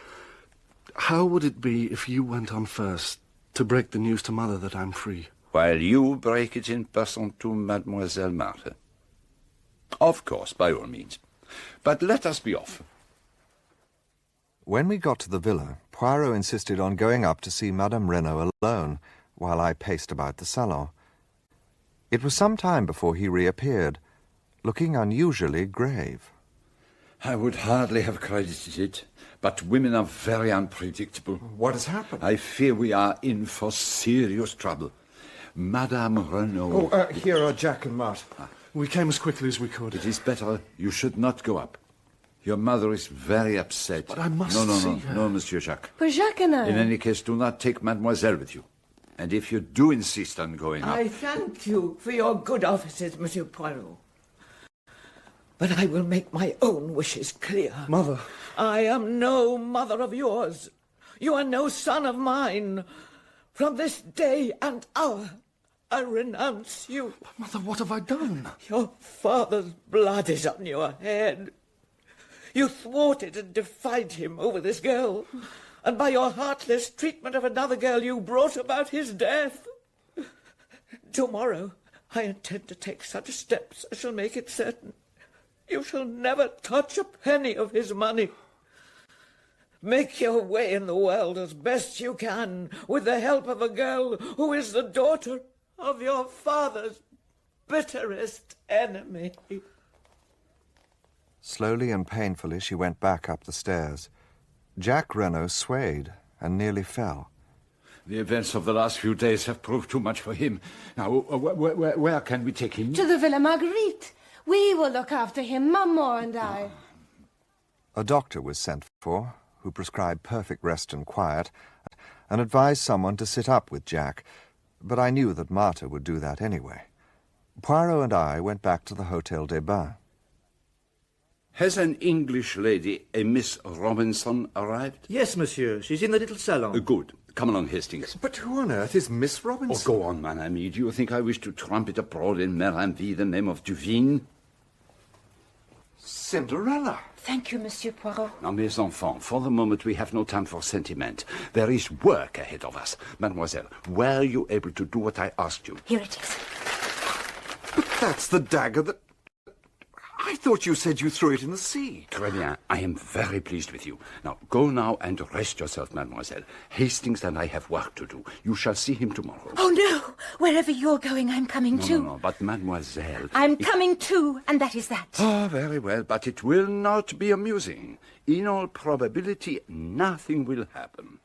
How would it be if you went on first to break the news to Mother that I'm free? While you break it in person to Mademoiselle Marthe. Of course, by all means. But let us be off. When we got to the villa, Poirot insisted on going up to see Madame Renault alone, while I paced about the salon. It was some time before he reappeared, looking unusually grave. I would hardly have credited it, but women are very unpredictable. What has happened? I fear we are in for serious trouble. Madame Renault... Here are Jack and Marthe. We came as quickly as we could. It is better you should not go up. Your mother is very upset. But I must see her. No, Monsieur Jacques. But Jacques and I... In any case, do not take Mademoiselle with you. And if you do insist on going up... I thank you for your good offices, Monsieur Poirot. But I will make my own wishes clear. Mother. I am no mother of yours. You are no son of mine. From this day and hour, I renounce you. Mother, what have I done? Your father's blood is on your head. You thwarted and defied him over this girl, and by your heartless treatment of another girl, you brought about his death. Tomorrow, I intend to take such steps as shall make it certain you shall never touch a penny of his money. Make your way in the world as best you can, with the help of a girl who is the daughter of your father's bitterest enemy. Slowly and painfully she went back up the stairs. Jack Renault swayed and nearly fell. The events of the last few days have proved too much for him. Now, where can we take him? To the Villa Marguerite. We will look after him, Maman and I. A doctor was sent for, who prescribed perfect rest and quiet, and advised someone to sit up with Jack, but I knew that Martha would do that anyway. Poirot and I went back to the Hotel des Bains. Has an English lady, a Miss Robinson, arrived? Yes, monsieur. She's in the little salon. Good. Come along, Hastings. But who on earth is Miss Robinson? Oh, go on, mon ami. Do you think I wish to trumpet abroad in Meranville the name of Duvine? Cinderella. Thank you, Monsieur Poirot. Now, mes enfants, for the moment we have no time for sentiment. There is work ahead of us. Mademoiselle, were you able to do what I asked you? Here it is. But that's the dagger that... I thought you said you threw it in the sea. Très bien. I am very pleased with you. Now, go now and rest yourself, mademoiselle. Hastings and I have work to do. You shall see him tomorrow. Oh, no. Wherever you're going, I'm coming too. No, but mademoiselle... I'm coming too, and that is that. Oh, very well, but it will not be amusing. In all probability, nothing will happen.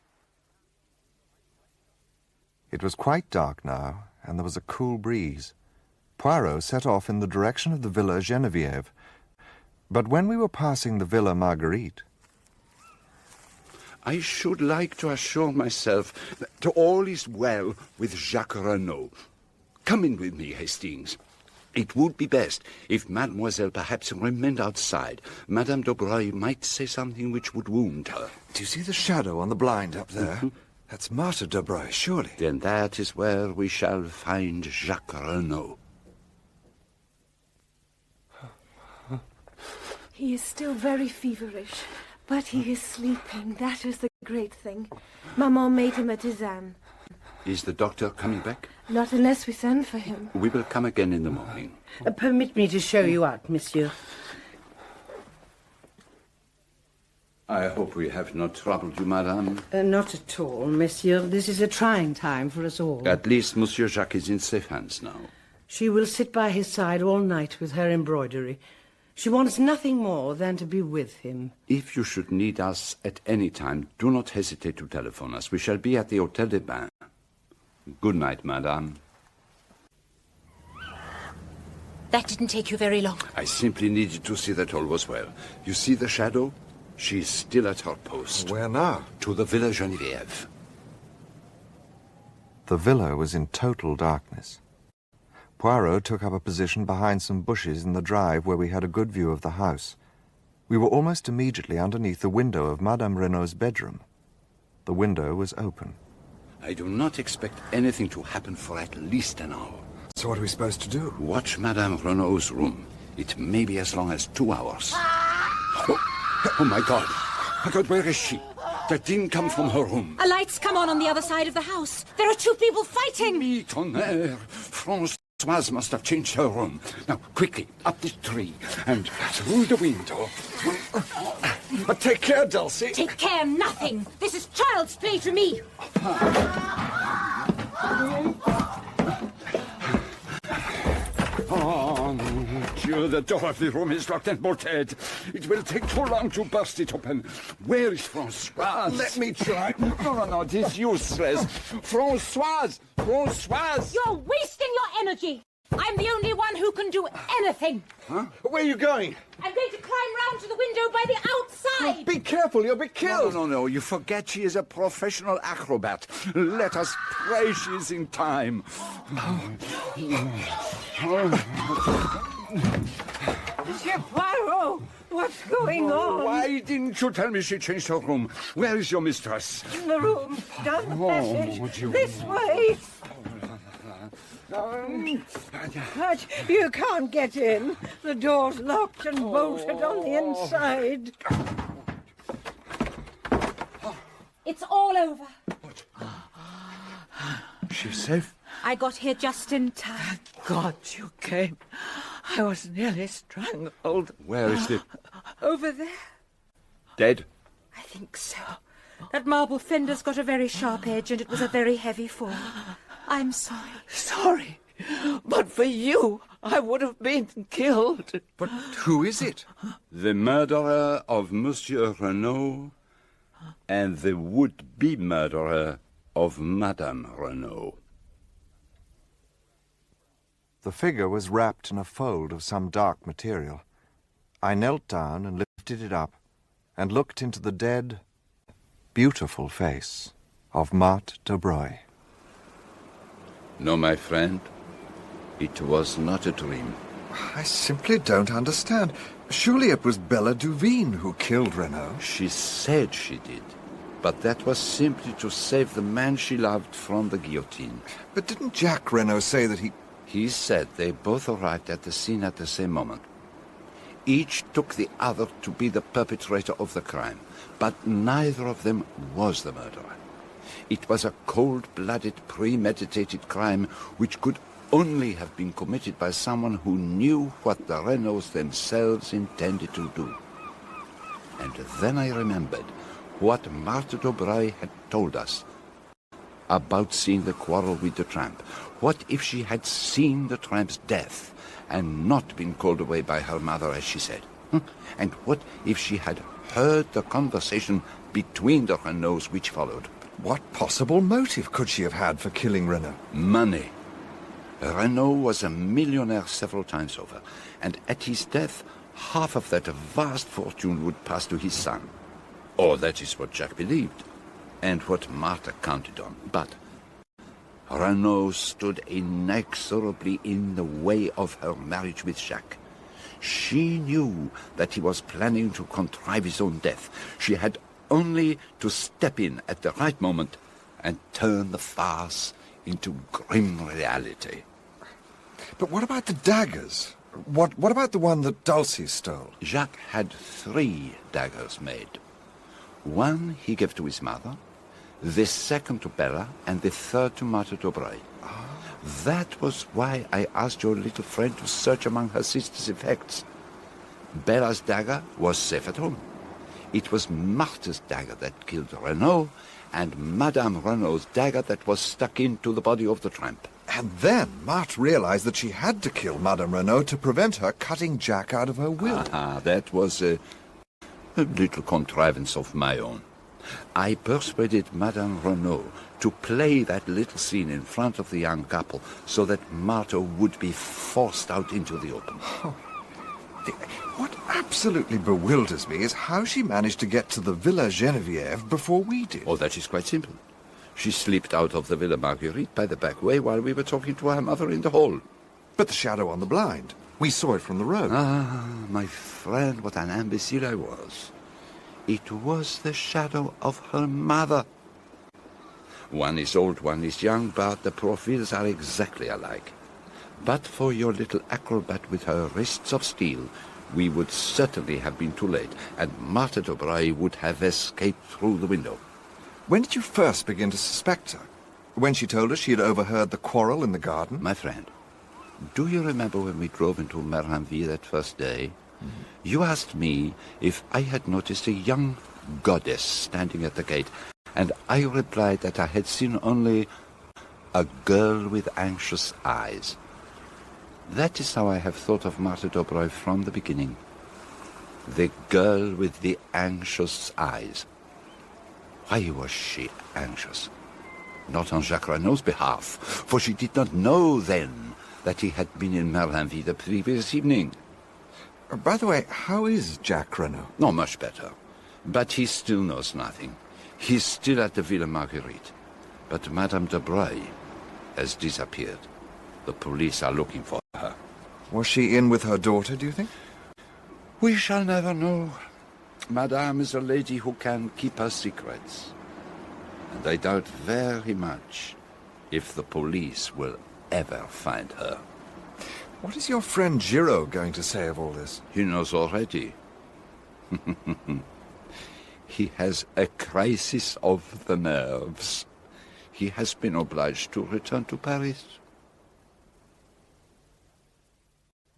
It was quite dark now, and there was a cool breeze. Poirot set off in the direction of the Villa Geneviève. But when we were passing the Villa Marguerite... I should like to assure myself that all is well with Jacques Renaud. Come in with me, Hastings. It would be best if Mademoiselle perhaps remained outside. Madame de Broglie might say something which would wound her. Do you see the shadow on the blind up there? That's Martha de Broglie, surely. Then that is where we shall find Jacques Renaud. He is still very feverish, but he is sleeping. That is the great thing. Maman made him a tisane. Is the doctor coming back? Not unless we send for him. We will come again in the morning. Permit me to show you out, monsieur. I hope we have not troubled you, madame. Not at all, monsieur. This is a trying time for us all. At least Monsieur Jacques is in safe hands now. She will sit by his side all night with her embroidery. She wants nothing more than to be with him. If you should need us at any time, do not hesitate to telephone us. We shall be at the Hotel des Bains. Good night, madame. That didn't take you very long. I simply needed to see that all was well. You see the shadow? She is still at her post. Where now? To the Villa Geneviève. The villa was in total darkness. Poirot took up a position behind some bushes in the drive where we had a good view of the house. We were almost immediately underneath the window of Madame Renaud's bedroom. The window was open. I do not expect anything to happen for at least an hour. So what are we supposed to do? Watch Madame Renaud's room. It may be as long as 2 hours. Oh my God! My God, where is she? That didn't come from her room. A light's come on the other side of the house. There are two people fighting. Mi tonnerre! Françoise must have changed her room. Now, quickly, up this tree and through the window. But take care, Dulcie. Take care, nothing. This is child's play to me. Oh, mon Dieu, the door of the room is locked and bolted. It will take too long to burst it open. Where is Françoise? Let me try. No, it is useless. Françoise! Françoise! You're wasting your energy. I'm the only one who can do anything. Huh? Where are you going? I'm going to climb round to the window by the outside. Oh, be careful, you'll be killed. No. You forget she is a professional acrobat. Let us pray she is in time. Monsieur Poirot, what's going on? Why didn't you tell me she changed her room? Where is your mistress? In the room, down the passage, this way. But you can't get in. The door's locked and bolted on the inside. It's all over. She's safe? I got here just in time. Thank God you came. I was nearly strangled. Where is it? Over there. Dead? I think so. That marble fender's got a very sharp edge and it was a very heavy fall. I'm sorry. Sorry. But for you, I would have been killed. But who is it? The murderer of Monsieur Renaud and the would-be murderer of Madame Renaud. The figure was wrapped in a fold of some dark material. I knelt down and lifted it up and looked into the dead, beautiful face of Marthe de Broglie. No, my friend, it was not a dream. I simply don't understand. Surely it was Bella Duveen who killed Renaud. She said she did, but that was simply to save the man she loved from the guillotine. But didn't Jacques Renaud say that he... He said they both arrived at the scene at the same moment. Each took the other to be the perpetrator of the crime, but neither of them was the murderer. It was a cold-blooded, premeditated crime which could only have been committed by someone who knew what the Renauds themselves intended to do. And then I remembered what Marthe de Broglie had told us about seeing the quarrel with the tramp. What if she had seen the tramp's death and not been called away by her mother, as she said? And what if she had heard the conversation between the Renauds which followed? What possible motive could she have had for killing Renaud? Money. Renaud was a millionaire several times over, and at his death, half of that vast fortune would pass to his son. Or that is what Jacques believed, and what Marthe counted on. But Renaud stood inexorably in the way of her marriage with Jacques. She knew that he was planning to contrive his own death. She had only to step in at the right moment and turn the farce into grim reality. But what about the daggers? What about the one that Dulcie stole? Jacques had 3 daggers made. One he gave to his mother, the second to Bella, and the third to Marthe de Broglie. That was why I asked your little friend to search among her sister's effects. Bella's dagger was safe at home. It was Marthe's dagger that killed Renaud, and Madame Renaud's dagger that was stuck into the body of the tramp. And then Marthe realized that she had to kill Madame Renaud to prevent her cutting Jacques out of her will. That was a little contrivance of my own. I persuaded Madame Renaud to play that little scene in front of the young couple so that Marthe would be forced out into the open. What absolutely bewilders me is how she managed to get to the Villa Geneviève before we did. Oh, that is quite simple. She slipped out of the Villa Marguerite by the back way while we were talking to her mother in the hall. But the shadow on the blind, we saw it from the road. My friend, what an imbecile I was. It was the shadow of her mother. One is old, one is young, but the profils are exactly alike. But for your little acrobat with her wrists of steel, we would certainly have been too late, and Marthe de Broglie would have escaped through the window. When did you first begin to suspect her? When she told us she had overheard the quarrel in the garden? My friend, do you remember when we drove into Merlinville that first day? Mm-hmm. You asked me if I had noticed a young goddess standing at the gate, and I replied that I had seen only a girl with anxious eyes. That is how I have thought of Marthe de Broglie from the beginning. The girl with the anxious eyes. Why was she anxious? Not on Jacques Renaud's behalf, for she did not know then that he had been in Merlinville the previous evening. By the way, how is Jacques Renaud? Not much better, but he still knows nothing. He's still at the Villa Marguerite. But Madame de Broglie has disappeared. The police are looking for her. Was she in with her daughter, do you think? We shall never know. Madame is a lady who can keep her secrets. And I doubt very much if the police will ever find her. What is your friend Giraud going to say of all this? He knows already. He has a crisis of the nerves. He has been obliged to return to Paris.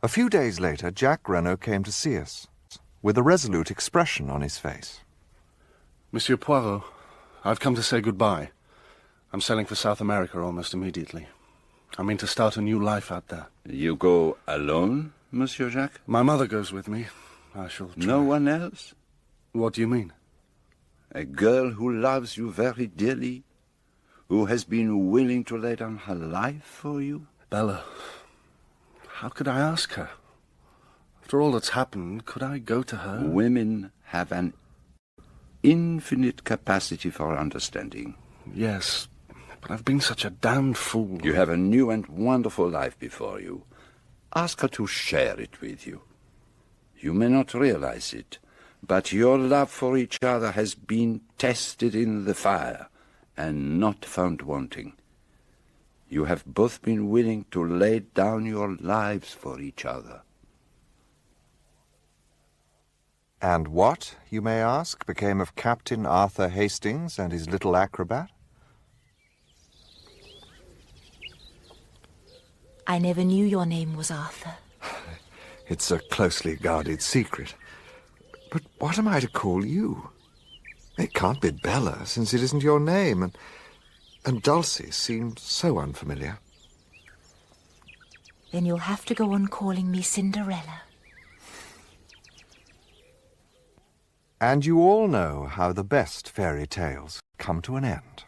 A few days later, Jacques Renaud came to see us, with a resolute expression on his face. Monsieur Poirot, I've come to say goodbye. I'm sailing for South America almost immediately. I mean to start a new life out there. You go alone, Monsieur Jacques? My mother goes with me. I shall try. No one else? What do you mean? A girl who loves you very dearly, who has been willing to lay down her life for you? Bella, how could I ask her? After all that's happened, could I go to her? Women have an infinite capacity for understanding. Yes, but I've been such a damned fool. You have a new and wonderful life before you. Ask her to share it with you. You may not realize it, but your love for each other has been tested in the fire and not found wanting. You have both been willing to lay down your lives for each other. And what, you may ask, became of Captain Arthur Hastings and his little acrobat? I never knew your name was Arthur. It's a closely guarded secret. But what am I to call you? It can't be Bella, since it isn't your name, and Dulcie seemed so unfamiliar. Then you'll have to go on calling me Cinderella. And you all know how the best fairy tales come to an end.